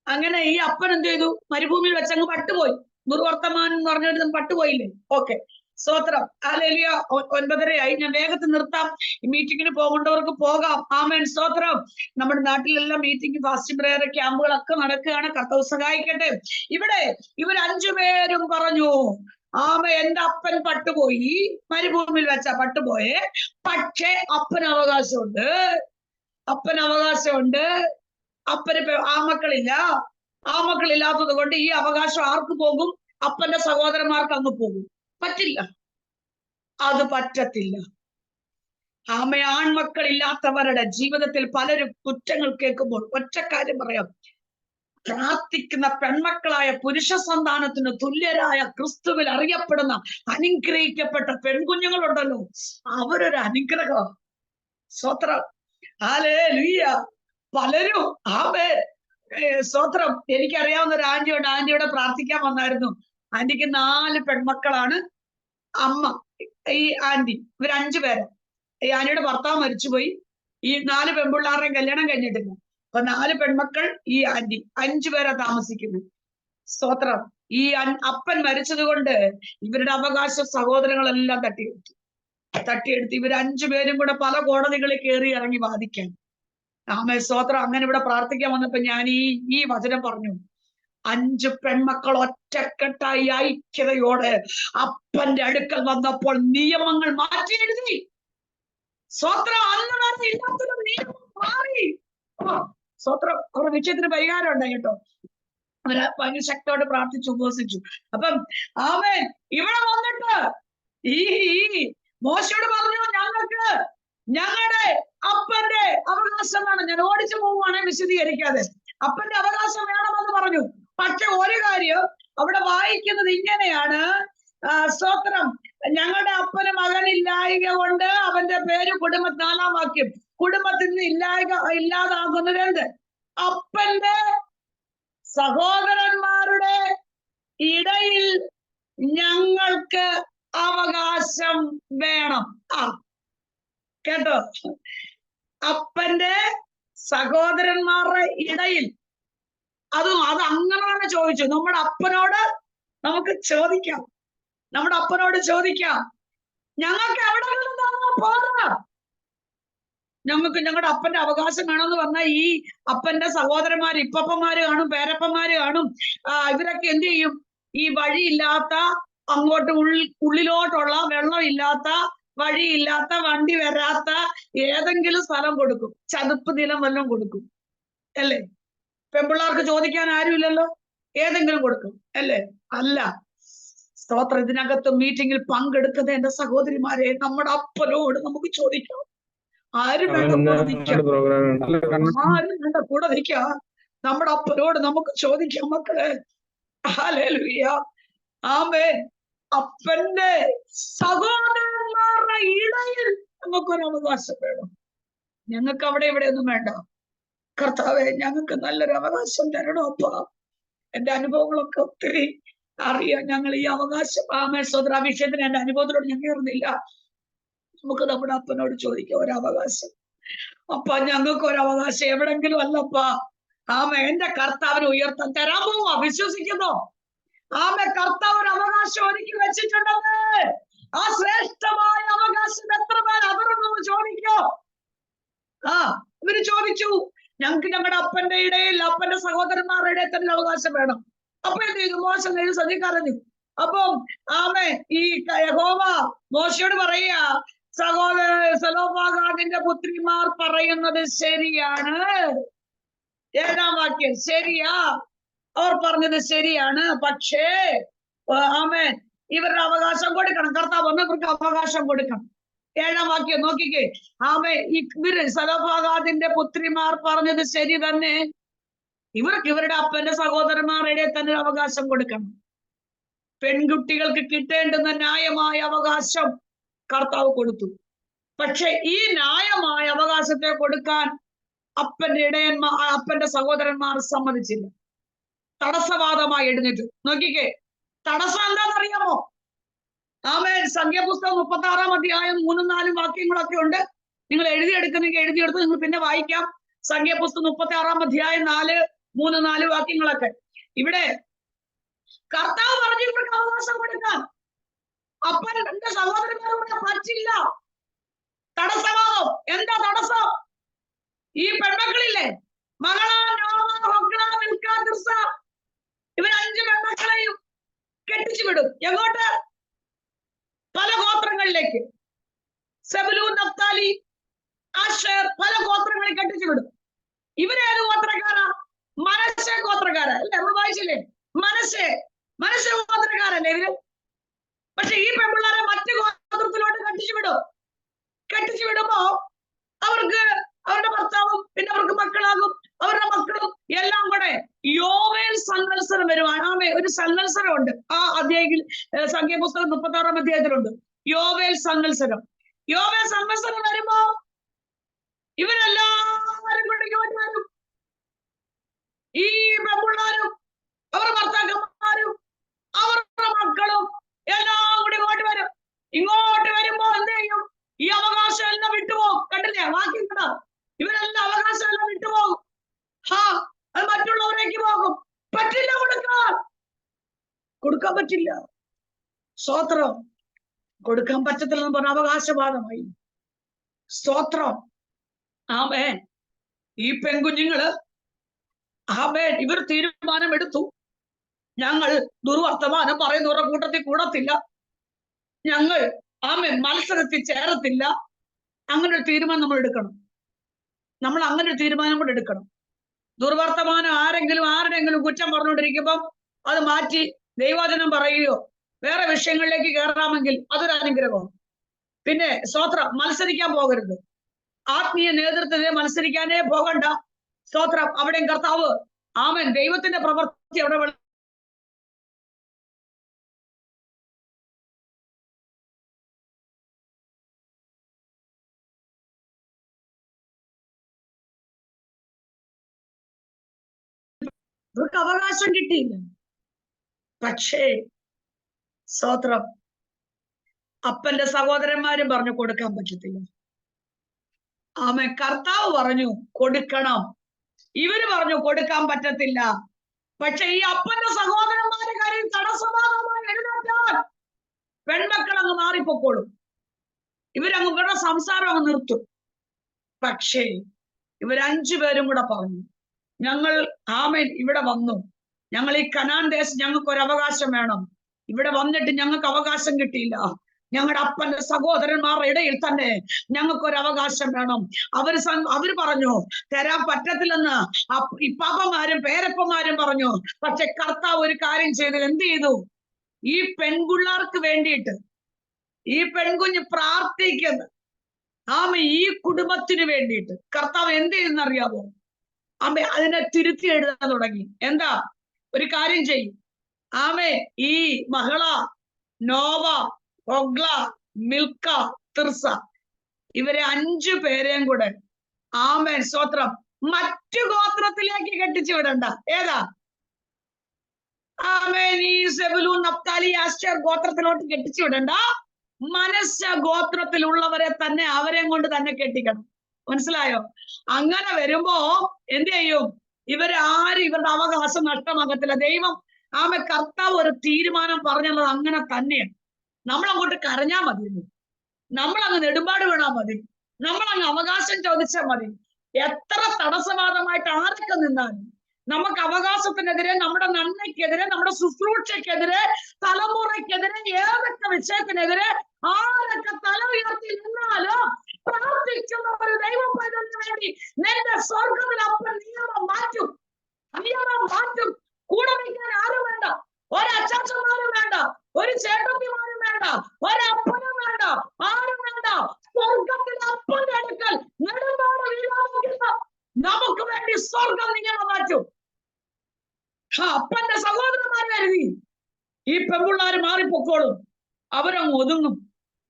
അങ്ങനെ ഈ അപ്പൻ എന്ത് ചെയ്തു? മരുഭൂമിയിൽ വെച്ചങ്ങ് പട്ടുപോയി. ദുർവർത്തമാനം എന്ന് പറഞ്ഞിട്ട് പട്ടുപോയില്ലേ? ഓക്കെ, സ്തോത്രം. ഹല്ലേലൂയ. 9:30 ഞാൻ വേഗത്തിൽ നിർത്താം. മീറ്റിങ്ങിന് പോകേണ്ടവർക്ക് പോകാം. ആമേൻ, സ്തോത്രം. നമ്മുടെ നാട്ടിലെല്ലാം മീറ്റിംഗ്, ഫാസ്റ്റിംഗ് പ്രയർ ക്യാമ്പുകളൊക്കെ നടക്കുകയാണ്. കർത്താവ് സഹായിക്കട്ടെ. ഇവിടെ ഇവർ 5 പേരും പറഞ്ഞു, എന്റെ അപ്പൻ പട്ടുപോയി, മരുഭൂമിയിൽ വെച്ച പട്ടുപോയേ, പക്ഷേ അപ്പന് അവകാശമുണ്ട്. അപ്പന് ആമക്കളില്ലാത്തത് കൊണ്ട് ഈ അവകാശം ആർക്ക് പോകും? അപ്പന്റെ സഹോദരന്മാർക്ക് അങ്ങ് പോകും. പറ്റില്ല, അത് പറ്റത്തില്ല. ആൺമക്കളില്ലാത്തവരുടെ ജീവിതത്തിൽ പലരും കുറ്റങ്ങൾ കേൾക്കുമ്പോൾ ഒറ്റ കാര്യം പറയാം, പ്രാർത്ഥിക്കുന്ന പെൺമക്കളായ പുരുഷ സന്താനത്തിന് തുല്യരായ ക്രിസ്തുവിൽ അറിയപ്പെടുന്ന അനുഗ്രഹിക്കപ്പെട്ട പെൺകുഞ്ഞുങ്ങളുണ്ടല്ലോ, അവരൊരു അനുഗ്രഹം. സ്തോത്രം. ഹല്ലേലൂയ. പലരും സ്തോത്രം. എനിക്കറിയാവുന്ന ഒരു ആന്റിയുണ്ട്. ആന്റിയോടെ പ്രാർത്ഥിക്കാൻ വന്നായിരുന്നു. ആന്റിക്ക് 4 പെൺമക്കളാണ്. അമ്മ ഈ ആന്റി, ഇവർ 5 പേര്. ഈ ആന്റിയുടെ ഭർത്താവ് മരിച്ചുപോയി. ഈ 4 പെൺപിള്ളാരുടെയും കല്യാണം കഴിഞ്ഞിട്ടില്ല. അപ്പൊ 4 പെൺമക്കൾ, ഈ ആന്റി, 5 പേരാ താമസിക്കുന്നത്. സ്തോത്രം. ഈ അപ്പൻ മരിച്ചത് കൊണ്ട് ഇവരുടെ അവകാശ സഹോദരങ്ങളെല്ലാം തട്ടിയെടുത്ത് ഇവർ 5 പേരും കൂടെ പല കോടതികളിൽ കയറി ഇറങ്ങി വാദിക്കാൻ. ആമേ, സ്തോത്രം. അങ്ങനെ ഇവിടെ പ്രാർത്ഥിക്കാൻ വന്നപ്പോ ഞാൻ ഈ വചനം പറഞ്ഞു. 5 പെൺമക്കൾ ഒറ്റക്കെട്ടായി ഐക്യതയോടെ അപ്പന്റെ അടുക്കൽ വന്നപ്പോൾ നിയമങ്ങൾ മാറ്റി എഴുതി. സ്തോത്രം. അന്ന് വരെ ഇല്ലാത്തൊരു നിയമം മാറി. സ്തോത്രം. അവരുടെ വിഷയത്തിന് പരിഹാരം ഉണ്ടായി കേട്ടോ. അവര് ഭയങ്കര ശക്തോടെ പ്രാർത്ഥിച്ചു, ഉപവസിച്ചു. അപ്പം ആമേൻ, ഇവിടെ വന്നിട്ട് ഈ മോശയോട് പറഞ്ഞു, ഞങ്ങളുടെ അപ്പന്റെ അവകാശമാണ്. ഞാൻ ഓടിച്ചു പോവുകയാണ് വിശദീകരിക്കാതെ. അപ്പന്റെ അവകാശം വേണമെന്ന് പറഞ്ഞു. പക്ഷെ ഒരു കാര്യം അവിടെ വായിക്കുന്നത് ഇങ്ങനെയാണ്, സ്തോത്രം, ഞങ്ങളുടെ അപ്പന് മകനില്ലായ്ക കൊണ്ട് അവന്റെ പേര് 4-ാം വാക്യം, കുടുംബത്തിൽ നിന്ന് ഇല്ലാതാകുന്നത് എന്ത്? അപ്പന്റെ സഹോദരന്മാരുടെ ഇടയിൽ ഞങ്ങൾക്ക് അവകാശം വേണം. കേട്ടോ? അപ്പന്റെ സഹോദരന്മാരുടെ ഇടയിൽ, അത് അങ്ങനെ ചോദിച്ചു. നമ്മുടെ അപ്പനോട് നമുക്ക് ചോദിക്കാം, ഞങ്ങൾക്ക് എവിടെ പോരാ, ഞങ്ങൾക്ക് ഞങ്ങളുടെ അപ്പന്റെ അവകാശം വേണമെന്ന് പറഞ്ഞാൽ ഈ അപ്പന്റെ സഹോദരന്മാര്, ഇപ്പപ്പന്മാര് കാണും, പേരപ്പന്മാര് കാണും. ഇവരൊക്കെ എന്ത് ചെയ്യും? ഈ വഴിയില്ലാത്ത, അങ്ങോട്ട് ഉള്ളിലോട്ടുള്ള വെള്ളമില്ലാത്ത, വഴിയില്ലാത്ത, വണ്ടി വരാത്ത ഏതെങ്കിലും സ്ഥലം കൊടുക്കും, ചതുപ്പ് നിലം വല്ലതും കൊടുക്കും അല്ലേ? പെൺപിള്ളേർക്ക് ചോദിക്കാൻ ആരുമില്ലല്ലോ, ഏതെങ്കിലും കൊടുക്കും അല്ലേ? അല്ല, സ്തോത്രം. ഇതിനകത്ത് മീറ്റിംഗിൽ പങ്കെടുക്കുന്ന എന്റെ സഹോദരിമാരെ, നമ്മുടെ അപ്പനോട് നമുക്ക് ചോദിക്കാം. ആരും വേണ്ട കൂടെ നിൽക്കാം. നമ്മുടെ അപ്പനോട് നമുക്ക് ചോദിക്കാം മക്കളെ. ഹല്ലേലൂയ. ആമേൻ. അപ്പന്റെ സഹോദരന്മാരുടെ ഇടയിൽ ഞങ്ങൾക്കൊരു അവകാശം വേണം. ഞങ്ങൾക്ക് അവിടെ ഇവിടെ ഒന്നും വേണ്ട. കർത്താവെ, ഞങ്ങൾക്ക് നല്ലൊരു അവകാശം തരണം അപ്പ. എന്റെ അനുഭവങ്ങളൊക്കെ ഒത്തിരി അറിയാം. ഞങ്ങൾ ഈ അവകാശം സ്വതന്ത്ര വിഷയത്തിന് എന്റെ അനുഭവത്തിലോട് ഞാൻ കയറുന്നില്ല. നമുക്ക് നമ്മുടെ അപ്പനോട് ചോദിക്കാം ഒരവകാശം. അപ്പ ഞങ്ങൾക്ക് ഒരവകാശം എവിടെങ്കിലും അല്ലപ്പ. എന്റെ കർത്താവിനെ ഉയർത്താൻ തരാൻ പോവാ. വിശ്വസിക്കുന്നോ? കർത്താവ് ഒരു അവകാശം ഒരുക്കി വെച്ചിട്ടുണ്ടെന്ന്. ആ ശ്രേഷ്ഠമായ അവകാശം എത്ര പേർ അതിർന്നു ചോദിക്കോ? ഇവര് ചോദിച്ചു, ഞങ്ങൾക്ക് ഞങ്ങളുടെ അപ്പന്റെ ഇടയിൽ, അപ്പന്റെ സഹോദരന്മാരുടെ ഇടയിൽ തന്നെ അവകാശം വേണം. അപ്പൊ എന്ത് ചെയ്തു? മോശ സതി കരഞ്ഞു. അപ്പം ഈ യഹോവ മോശയോട് പറയുക, സെലോഫഹാദിന്റെ പുത്രിമാർ പറയുന്നത് ശരിയാണ്. 7-ാം വാക്യം, ശരിയാ, അവർ പറഞ്ഞത് ശരിയാണ്. പക്ഷേ ഇവരുടെ അവകാശം കൊടുക്കണം. കർത്താവ് ഇവർക്ക് അവകാശം കൊടുക്കണം. 7-ാം വാക്യം നോക്കിക്കേ. ഇവര് സെലോഫഹാദിന്റെ പുത്രിമാർ പറഞ്ഞത് ശരി തന്നെ. ഇവർക്ക് ഇവരുടെ അപ്പന്റെ സഹോദരന്മാരുടെ തന്നെ അവകാശം കൊടുക്കണം. പെൺകുട്ടികൾക്ക് കിട്ടേണ്ടുന്ന ന്യായമായ അവകാശം കർത്താവ് കൊടുത്തു. പക്ഷെ ഈ ന്യായമായ അവകാശത്തെ കൊടുക്കാൻ അപ്പന്റെ സഹോദരന്മാർ സമ്മതിച്ചില്ല. തടസ്സവാദമായി എഴുന്നേറ്റു. നോക്കിക്കേ, തടസ്സം എന്താണെന്നറിയാമോ? സംഖ്യാപുസ്തകം 36-ാം അധ്യായം 3-4 വാക്യങ്ങളൊക്കെ ഉണ്ട്. നിങ്ങൾ എഴുതിയെടുക്കുന്നെങ്കിൽ എഴുതിയെടുത്ത് നിങ്ങൾ പിന്നെ വായിക്കാം. സംഖ്യാപുസ്തകം 36-ാം അധ്യായം 3-4 വാക്യങ്ങളൊക്കെ. ഇവിടെ കർത്താവ് പറഞ്ഞു ഇവർക്ക് അവകാശം കൊടുക്കാൻ. അപ്പൻ എന്റെ സഹോദരന്മാരോട് പറ്റില്ല. തടസ്സവാദം. എന്താ തടസ്സം? ഈ പെൺമക്കളില്ലേ, മകളാ, നോവ, ഹൊഗ്ല, മിൽക്ക, തിർസ, ഇവർ 5 പെൺമക്കളെയും കെട്ടിച്ചു വിടും. എങ്ങോട്ട്? പല ഗോത്രങ്ങളിലേക്ക്. സെബുലൂൻ, നഫ്താലി, ആശേർ, പല ഗോത്രങ്ങളിൽ കെട്ടിച്ചു വിടും. ഇവരേത് ഗോത്രക്കാരാ? മനശ്ശെ ഗോത്രക്കാരാ അല്ലെ? നമ്മൾ വായിച്ചില്ലേ? മനശ്ശെ ഗോത്രക്കാരല്ലേ ഇവര്. പക്ഷെ ഈ പെൺപിള്ളേരെ മറ്റു ഗോത്രത്തിലോട്ട് കെട്ടിച്ചു വിടുമ്പോ അവർക്ക് അവരുടെ ഭർത്താവും പിന്നെ അവർക്ക് മക്കളാകും, അവരുടെ മക്കളും എല്ലാം കൂടെ യോവേൽ സംവത്സരം വരുവാണ്. ഒരു സംവത്സരം ഉണ്ട് ആ അധ്യായത്തിൽ. സംഖ്യാപുസ്തകം 36-ാം അധ്യായത്തിലുണ്ട് യോവേൽ സംവത്സരം. യോവേൽ സംവത്സരം വരുമ്പോ ഇവരെല്ലാവരും കൂടെ ഇങ്ങോട്ട് വരും. ഈ പെൺപിള്ളാരും അവരുടെ ഭർത്താക്കന്മാരും അവരുടെ മക്കളും എല്ലാം കൂടി ഇങ്ങോട്ട് വരും. ഇങ്ങോട്ട് വരുമ്പോ എന്ത് ചെയ്യും? ഈ അവകാശം എല്ലാം വിട്ടുപോകും. കണ്ടില്ലേ വാക്യം കണ്ടാ? ഇവരെല്ലാം അവകാശം എല്ലാം വിട്ടുപോകും. അത് മറ്റുള്ളവരേക്ക് പോകും. പറ്റില്ല, കൊടുക്കാൻ പറ്റില്ല. സ്തോത്രം. കൊടുക്കാൻ പറ്റത്തില്ലെന്ന് പറഞ്ഞ അവകാശവാദമായി. സ്തോത്രം. ഈ പെൺകുഞ്ഞുങ്ങള് ഇവർ തീരുമാനമെടുത്തു, ഞങ്ങൾ ദുർവർത്തമാനം പറയുന്നവരുടെ കൂട്ടത്തിൽ കൂടത്തില്ല, ഞങ്ങൾ മത്സരത്തിൽ ചേരത്തില്ല. അങ്ങനെ ഒരു തീരുമാനം നമ്മൾ എടുക്കണം. അങ്ങനെ ഒരു തീരുമാനം കൂടെ എടുക്കണം. ദുർവർത്തമാനം ആരുടെയെങ്കിലും കുറ്റം പറഞ്ഞുകൊണ്ടിരിക്കുമ്പം അത് മാറ്റി ദൈവവചനം പറയുകയോ വേറെ വിഷയങ്ങളിലേക്ക് കയറാമെങ്കിൽ അതൊരു അനുഗ്രഹമാണ്. പിന്നെ സ്തോത്രം, മത്സരിക്കാൻ പോകരുത്. ആത്മീയ നേതൃത്വത്തെ മത്സരിക്കാനേ പോകണ്ട. സ്തോത്രം. അവിടെയും കർത്താവ് ദൈവത്തിന്റെ പ്രവൃത്തി അവിടെ ഇവർക്ക് അവകാശം കിട്ടിയില്ല. പക്ഷേ സ്തോത്രം, അപ്പന്റെ സഹോദരന്മാരും പറഞ്ഞു കൊടുക്കാൻ പറ്റത്തില്ല. കർത്താവ് പറഞ്ഞു കൊടുക്കണം. ഇവര് പറഞ്ഞു കൊടുക്കാൻ പറ്റത്തില്ല. പക്ഷെ ഈ അപ്പന്റെ സഹോദരന്മാരുടെ കാര്യം തടസ്സമാകമായി എഴുന്നേറ്റാൽ പെൺമക്കൾ അങ്ങ് മാറിപ്പോക്കോളും. ഇവരുടെ സംസാരം അങ്ങ് നിർത്തും. പക്ഷേ ഇവർ 5 പേരും കൂടെ പറഞ്ഞു, ഞങ്ങൾ ഇവിടെ വന്നു, ഞങ്ങൾ ഈ കനാൻ ദേശം ഞങ്ങൾക്ക് ഒരു അവകാശം വേണം. ഇവിടെ വന്നിട്ട് ഞങ്ങൾക്ക് അവകാശം കിട്ടിയില്ല. ഞങ്ങളുടെ അപ്പന്റെ സഹോദരന്മാരുടെ ഇടയിൽ തന്നെ ഞങ്ങൾക്കൊരു അവകാശം വേണം. അവര് പറഞ്ഞു തരാൻ പറ്റത്തില്ലെന്ന് ഇപ്പാപ്പന്മാരും പേരപ്പന്മാരും പറഞ്ഞു. പക്ഷെ കർത്താവ് ഒരു കാര്യം ചെയ്തു. എന്ത് ചെയ്തു? ഈ പെൺപിള്ളേർക്ക് വേണ്ടിയിട്ട് ഈ പെൺകുഞ്ഞ് പ്രാർത്ഥിക്കുന്നത് ഈ കുടുംബത്തിന് വേണ്ടിയിട്ട് കർത്താവ് എന്ത് ചെയ്തെന്നറിയാമോ? അതിനെ തിരുത്തി എഴുതാൻ തുടങ്ങി. എന്താ? ഒരു കാര്യം ചെയ്യും. ഈ മഹള, നോവ, ഹൊഗ്ല, മിൽക്ക, തിർസ ഇവരെ 5 പേരെയും കൂടെ ആമേൻ സ്തോത്രം മറ്റു ഗോത്രത്തിലേക്ക് കെട്ടിച്ചു വിടണ്ട. ഏതാ? ആമേൻ ഈ സെബുലൂൻ നഫ്താലി ആശേർ ഗോത്രത്തിലോട്ട് കെട്ടിച്ചു വിടണ്ട. മനസ്സ ഗോത്രത്തിലുള്ളവരെ തന്നെ അവരെയും കൊണ്ട് തന്നെ കെട്ടിക്കണം. മനസ്സിലായോ? അങ്ങനെ വരുമ്പോ എന്ത് ചെയ്യും? ഇവരാരും ഇവരുടെ അവകാശം നഷ്ടമാകത്തില്ല. ദൈവം കർത്താവ് ഒരു തീരുമാനം പറഞ്ഞത് അങ്ങനെ തന്നെയാണ്. നമ്മളങ്ങോട്ട് കരഞ്ഞാ മതി, നമ്മളങ്ങ് നെടുമ്പാട് വീണാ മതി, നമ്മളങ്ങ് അവകാശം ചോദിച്ചാൽ മതി. എത്ര തടസ്സവാദമായിട്ട് ആരൊക്കെ നിന്നാലും നമുക്ക് അവകാശത്തിനെതിരെ, നമ്മുടെ നന്മയ്ക്കെതിരെ, നമ്മുടെ ശുശ്രൂഷയ്ക്കെതിരെ, തലമുറയ്ക്കെതിരെ, ഏതൊക്കെ വിഷയത്തിനെതിരെ ആരൊക്കെ തല ഉയർത്തി നിന്നാലും പ്രാർത്ഥിക്കുന്ന ഒരു ദൈവപൈതലിന് വേണ്ടി നിന്റെ സ്വർഗത്തിൽ അപ്പൻ നിയമം മാറ്റും. കൂടെ നിൽക്കാൻ ആരും വേണ്ട, ഒരച്ചാച്ചന്മാരും വേണ്ട, ഒരു ചേട്ടത്തിമാരും വേണ്ട, ഒരപ്പനും വേണ്ട, ആരും വേണ്ട. സ്വർഗത്തിൽ അപ്പന്റെ അടുക്കൽ നെടുമ്പാട് വീഴാതിരിക്കുന്ന നമുക്ക് വേണ്ടി സ്വർഗം നിയമം മാറ്റും. അപ്പന്റെ സഹോദരന്മാർ കരുതി ഈ പെൺപിള്ളാര് മാറിപ്പൊക്കോളും, അവരങ്ങ് ഒതുങ്ങും,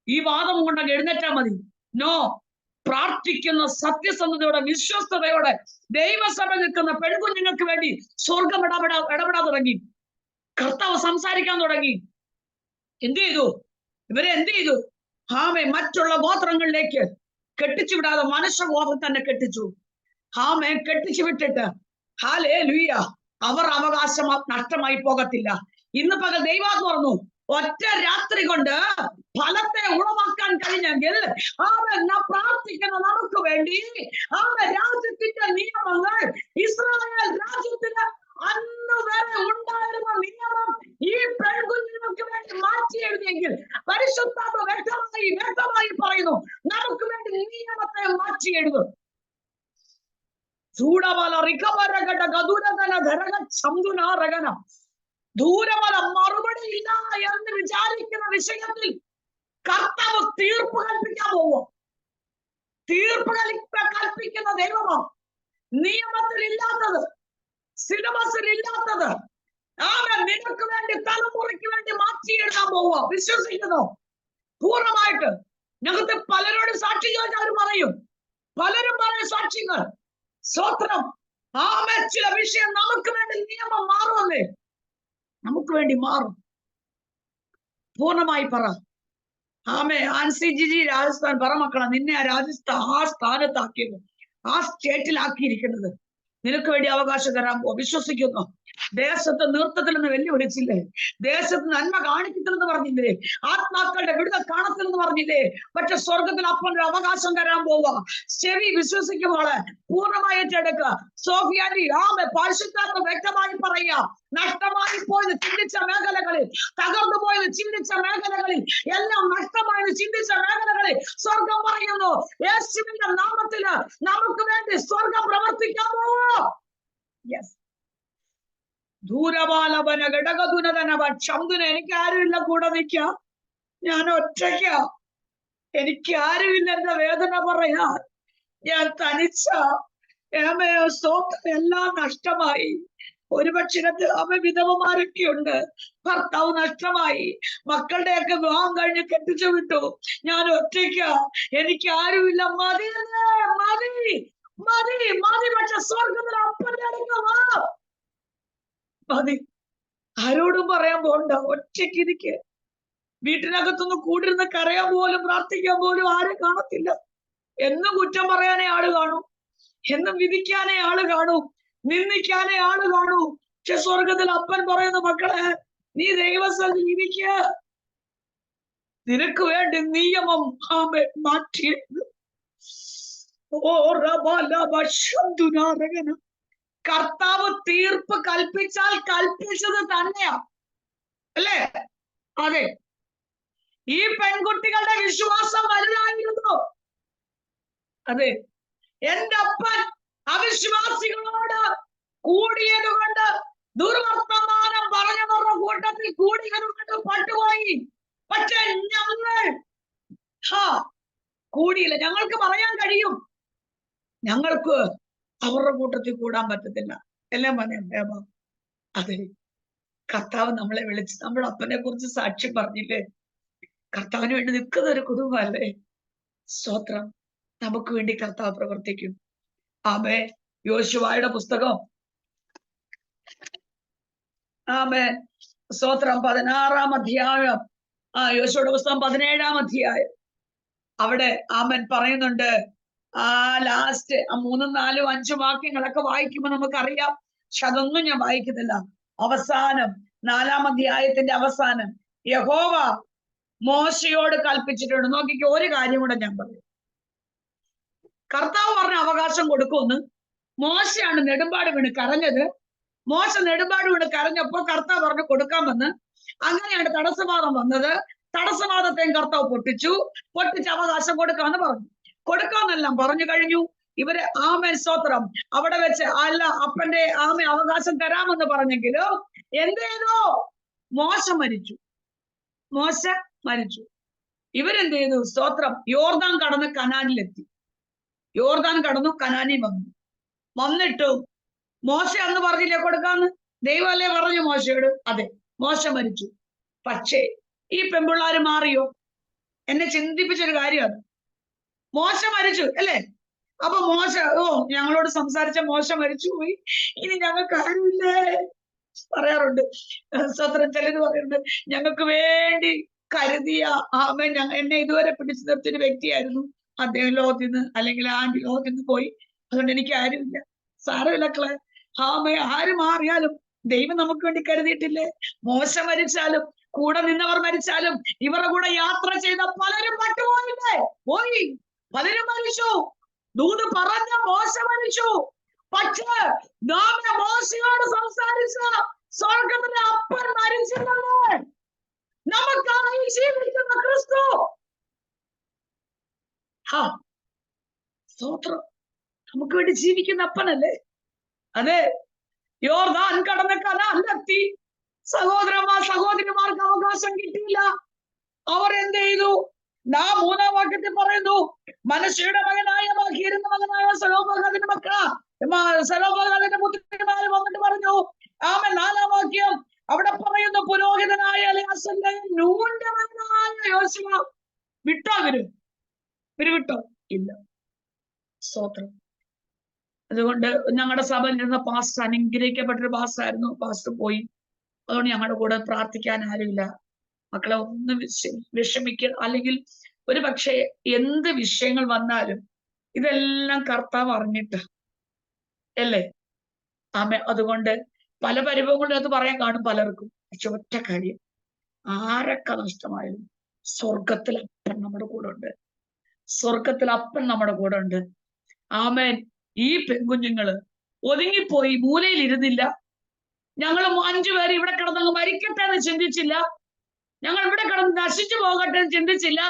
ഈ വാദം കൊണ്ടങ്ങ് എഴുന്നേറ്റാ മതി. നോ, പ്രാർത്ഥിക്കുന്ന സത്യസന്ധതയോടെ വിശ്വസ്തയോടെ ദൈവസഭ നിൽക്കുന്ന പെൺകുഞ്ഞുങ്ങൾക്ക് വേണ്ടി സ്വർഗം ഇടപെടാൻ തുടങ്ങി. കർത്താവ് സംസാരിക്കാൻ തുടങ്ങി. എന്ത് ചെയ്തു? ഇവരെ എന്ത് ചെയ്തു? മറ്റുള്ള ഗോത്രങ്ങളിലേക്ക് കെട്ടിച്ചു വിടാതെ മനുഷ്യ ഗോത്രം തന്നെ കെട്ടിച്ചു. കെട്ടിച്ചു വിട്ടിട്ട് ഹല്ലേലൂയ, അവർ അവകാശം നഷ്ടമായി പോകത്തില്ല. ഇന്ന് പകൽ ദൈവാത്മ പറഞ്ഞു, ഒറ്റ രാത്രി കൊണ്ട് ഫലത്തെ ഉളവാക്കാൻ കഴിഞ്ഞെങ്കിൽ പ്രാർത്ഥിക്കുന്ന നമുക്ക് വേണ്ടി രാജ്യത്തിന്റെ നിയമങ്ങൾ, ഇസ്രായേൽ രാജ്യത്തിന് അന്ന് വരെ ഉണ്ടായിരുന്ന നിയമം ഈ പെൺകുഞ്ഞുങ്ങൾക്ക് വേണ്ടി മാറ്റി എഴുതിയെങ്കിൽ പരിശുദ്ധാത്മ വ്യക്തമായി പറയുന്നു, നമുക്ക് വേണ്ടി നിയമത്തെ മാറ്റി എഴുതും. ദൂരമല മറുപടി ഇല്ല എന്ന് വിചാരിക്കുന്ന വിഷയത്തിൽ കർത്താവ് തീർപ്പ് കൽപ്പിക്കാൻ പോവും. തീർപ്പ് കൽപ്പിക്കുന്ന ദൈവമോ? നിയമത്തിൽ ഇല്ലാത്തത്, സിലബസിൽ ഇല്ലാത്തത് നിനക്ക് വേണ്ടി തലമുറയ്ക്ക് വേണ്ടി മാറ്റി എഴുതാൻ പോവുക. വിശ്വസിക്കുന്നു പൂർണ്ണമായിട്ട്. ഞങ്ങൾക്ക് പലരോട് സാക്ഷി ചോദിച്ചാൽ അവർ പറയും, പലരും പറയും സാക്ഷ്യങ്ങൾ. സ്വത്രം ചില വിഷയം നമുക്ക് വേണ്ടി നിയമം മാറുമല്ലേ? നമുക്ക് വേണ്ടി മാറും. പൂർണ്ണമായി പറ. ആൻസി ജിജി രാജസ്ഥാൻ പറ മക്കളെ, നിന്നെ ആ സ്ഥാനത്താക്കിയത്, ആ സ്റ്റേറ്റിലാക്കിയിരിക്കുന്നത് നിനക്ക് വേണ്ടി അവകാശം തരാൻ പോ. വിശ്വസിക്കുന്നു. ദേശത്ത് നൃത്തത്തിൽ നിന്ന് വെല്ലുവിളിച്ചില്ലേ? ദേശത്ത് നന്മ കാണിക്കത്തില്ലെന്ന് പറഞ്ഞില്ലേ? ആത്മാക്കളുടെ വിടുതൽ കാണത്തില്ലെന്ന് പറഞ്ഞില്ലേ? പക്ഷെ സ്വർഗത്തിൽ അപ്പനൊരു അവകാശം തരാൻ പോവാ. ശരി, വിശ്വസിക്കുമ്പോളെ പൂർണ്ണമായി ഏറ്റെടുക്കുക. സോഫിയാനി പരിശുദ്ധാത്മ വ്യക്തമായി പറയുക, നഷ്ടമായി പോയെന്ന് ചിന്തിച്ച മേഖലകളിൽ, തകർന്നു പോയെന്ന് ചിന്തിച്ച മേഖലകളിൽ, എല്ലാം നഷ്ടമായെന്ന് ചിന്തിച്ച മേഖലകളിൽ സ്വർഗം പറയുന്നു, യേശുവിന്റെ നാമത്തില് നമുക്ക് വേണ്ടി സ്വർഗം പ്രവർത്തിക്കാൻ പോവോ. യെസ്. ദൂരപാലവന ഘടകതുനതനവ ശബ്ദന. എനിക്ക് ആരുമില്ല കൂടെ നിൽക്കാം, ഞാൻ ഒറ്റയ്ക്ക, എനിക്ക് ആരുമില്ല എന്റെ വേദന പറയാ. ഞാൻ തനിച്ച, എല്ലാം നഷ്ടമായി. ഒരുപക്ഷെ വിധവമാരൊക്കെ ഉണ്ട്, ഭർത്താവ് നഷ്ടമായി, മക്കളുടെയൊക്കെ വിവാഹം കഴിഞ്ഞ് കെട്ടിച്ചു വിട്ടു. ഞാൻ ഒറ്റയ്ക്ക, എനിക്ക് ആരുമില്ല. മതി മതി മതി മതി. പക്ഷെ സ്വർഗത്തിൽ അപ്പന്റെ അടുക്കവാ മതി. ആരോടും പറയാൻ പോകണ്ട, ഒറ്റയ്ക്ക് ഇരിക്ക്. വീട്ടിനകത്തൊന്ന് കൂടിരുന്ന് കരയാൻ പോലും പ്രാർത്ഥിക്കാൻ പോലും ആരും കാണത്തില്ല. എന്നും കുറ്റം പറയാനേ ആള് കാണൂ, എന്നും വിധിക്കാനേ ആള് കാണൂ, നിന്ദിക്കാനേ ആള് കാണൂ. പക്ഷെ സ്വർഗത്തിൽ അപ്പൻ പറയുന്ന, മക്കളെ നീ ദൈവസ്ഥയിൽ ഇരിക്ക, നിനക്ക് വേണ്ടി നിയമം മാറ്റിയത്. കർത്താവ് തീർപ്പ് കൽപ്പിച്ചാൽ കൽപ്പിച്ചത് തന്നെയാ, അല്ലേ? അതെ. ഈ പെൺകുട്ടികളുടെ വിശ്വാസം വലുതായിരുന്നു. അതെ, എന്റെ അപ്പൻ അവിശ്വാസികളോട് കൂടിയത് കൊണ്ട്, ദുർവർത്തമാനം പറഞ്ഞവരുടെ കൂട്ടത്തിൽ കൂടിയത് കൊണ്ട് പട്ടുപോയി. പക്ഷെ ഞങ്ങൾ കൂടിയില്ല. ഞങ്ങൾക്ക് പറയാൻ കഴിയും, ഞങ്ങൾക്ക് അവരുടെ കൂട്ടത്തിൽ കൂടാൻ പറ്റത്തില്ല. എല്ലാം പറയാം. അതെ, കർത്താവ് നമ്മളെ വിളിച്ച് നമ്മുടെ അപ്പനെ കുറിച്ച് സാക്ഷ്യം പറഞ്ഞില്ലേ? കർത്താവിന് വേണ്ടി നിൽക്കുന്ന ഒരു കുടുംബമല്ലേ? സ്തോത്രം. നമുക്ക് വേണ്ടി കർത്താവ് പ്രവർത്തിക്കും. ആമേ. യോശുവയുടെ പുസ്തകം ആമേ സ്തോത്രം 16-ാം അധ്യായം, യോശുവയുടെ പുസ്തകം 17-ാം അധ്യായം. അവിടെ ആമൻ പറയുന്നുണ്ട്, ലാസ്റ്റ് 3, 4, 5 വാക്യങ്ങളൊക്കെ വായിക്കുമ്പോൾ നമുക്കറിയാം. പക്ഷെ അതൊന്നും ഞാൻ വായിക്കുന്നില്ല. അവസാനം 4-ാം അധ്യായത്തിന്റെ അവസാനം യഹോവ മോശയോട് കൽപ്പിച്ചിട്ടുണ്ട്. നോക്കിക്കോ, ഒരു കാര്യം കൂടെ ഞാൻ പറയും. കർത്താവ് പറഞ്ഞ അവകാശം കൊടുക്കുമെന്ന്. മോശയാണ് നെടുമ്പാട് വീണ് കരഞ്ഞത്. മോശ നെടുമ്പാട് വീണ് കരഞ്ഞപ്പോ കർത്താവ് പറഞ്ഞു കൊടുക്കാമെന്ന്. അങ്ങനെയാണ് തടസ്സവാദം വന്നത്. തടസ്സവാദത്തെയും കർത്താവ് പൊട്ടിച്ച് അവകാശം കൊടുക്കാമെന്ന് പറഞ്ഞു. കൊടുക്കാമെന്നെല്ലാം പറഞ്ഞു കഴിഞ്ഞു. ഇവര് ആമേൻ സ്തോത്രം അവിടെ വെച്ച് അപ്പന്റെ അവകാശം തരാമെന്ന് പറഞ്ഞെങ്കിലും എന്ത് ചെയ്തു? മോശ മരിച്ചു. ഇവരെന്ത് ചെയ്തു? സ്തോത്രം യോർദാൻ കടന്ന് കനാനിലെത്തി. യോർദാൻ കടന്നു, കനാനിൽ വന്നിട്ടു മോശ അന്ന് പറഞ്ഞില്ലേ കൊടുക്കാന്ന്? ദൈവമല്ലേ പറഞ്ഞു മോശയോട്? അതെ, മോശ മരിച്ചു. പക്ഷേ ഈ പെൺപിള്ളാര് മാറിയോ? എന്നെ ചിന്തിപ്പിച്ചൊരു കാര്യം അത്. മോശ മരിച്ചു അല്ലേ? അപ്പൊ മോശ ഞങ്ങളോട് സംസാരിച്ച മോശ മരിച്ചു പോയി, ഇനി ഞങ്ങൾക്ക് ആരുമില്ലേ പറയാറുണ്ട്. സ്വത്രം ചിലര് പറയുന്നുണ്ട്, ഞങ്ങൾക്ക് വേണ്ടി കരുതിയ എന്നെ ഇതുവരെ പിടിച്ചു നിർത്തിയൊരു വ്യക്തിയായിരുന്നു അദ്ദേഹം ലോകത്തിൽ നിന്ന്, അല്ലെങ്കിൽ ആന്റി ലോകത്തിൽ നിന്ന് പോയി, അതുകൊണ്ട് എനിക്ക് ആരുമില്ല. സാരമില്ലക്കളെ, ആര് മാറിയാലും ദൈവം നമുക്ക് വേണ്ടി കരുതിയിട്ടില്ലേ? മോശ മരിച്ചാലും കൂടെ നിന്നവർ മരിച്ചാലും ഇവരുടെ കൂടെ യാത്ര ചെയ്ത പലരും പട്ടുപോയില്ലേ? പോയി, പലരും മരിച്ചു. ദൂത് പറഞ്ഞ മോശ മരിച്ചു. പക്ഷേ മോശയോട് സംസാരിച്ച സ്വർഗത്തിലെ അപ്പൻ മരിച്ചില്ലേ? നമുക്കായി ജീവിക്കുന്ന ക്രിസ്തു. സ്തോത്രം. നമുക്ക് വേണ്ടി ജീവിക്കുന്ന അപ്പനല്ലേ? അതെ. യോർദാൻ കടന്ന കനാനിലെത്തി. സഹോദരിമാർക്ക് അവകാശം കിട്ടിയില്ല. അവർ എന്ത് ചെയ്തു? 3-ാം വാക്യത്തിൽ പറയുന്നു, മനശ്ശെയുടെ മകനായ മഹീരിന്റെ മകനായ സെലോഫഹാദിന്റെ സെലോഫഹാദിന്റെ പുത്രിമാര് വന്നിട്ട് പറഞ്ഞു. 4-ാം വാക്യം അവിടെ പറയുന്നു, പുരോഹിതനായ എലയാസന്റെ നൂന്റെ മകനായ യോശുവ വിട്ടോ? ഇവര് വിട്ടോ? ഇല്ല. സ്തോത്രം. അതുകൊണ്ട് ഞങ്ങളുടെ സഭയിൽ ഇരുന്ന പാസ്റ്റർ അനുഗ്രഹിക്കപ്പെട്ടൊരു പാസ്റ്ററായിരുന്നു. പാസ്റ്റർ പോയി. അതുകൊണ്ട് ഞങ്ങളുടെ കൂടെ പ്രാർത്ഥിക്കാൻ ആരുമില്ല. മക്കളെ ഒന്ന് അല്ലെങ്കിൽ ഒരു പക്ഷേ എന്ത് വിഷയങ്ങൾ വന്നാലും ഇതെല്ലാം കർത്താവ് അറിഞ്ഞിട്ട് അല്ലേ? അതുകൊണ്ട് പല പരിഭവങ്ങളും അത് പറയാൻ കാണും പലർക്കും. പക്ഷെ ഒറ്റ കാര്യം, ആരൊക്കെ നഷ്ടമായാലും സ്വർഗത്തിൽ അപ്പൻ നമ്മുടെ കൂടെ ഉണ്ട്. സ്വർഗത്തിൽ അപ്പൻ നമ്മുടെ കൂടെ ഉണ്ട്. ആമേൻ. ഈ പെൺകുഞ്ഞുങ്ങള് ഒതുങ്ങിപ്പോയി, മൂലയിൽ ഇരുന്നില്ല. ഞങ്ങൾ 5 പേര് ഇവിടെ കിടന്നങ്ങ് മരിക്കട്ടെ എന്ന് ചിന്തിച്ചില്ല. ഞങ്ങൾ ഇവിടെ കിടന്ന് നശിച്ചു പോകട്ടെ എന്ന് ചിന്തിച്ചില്ല.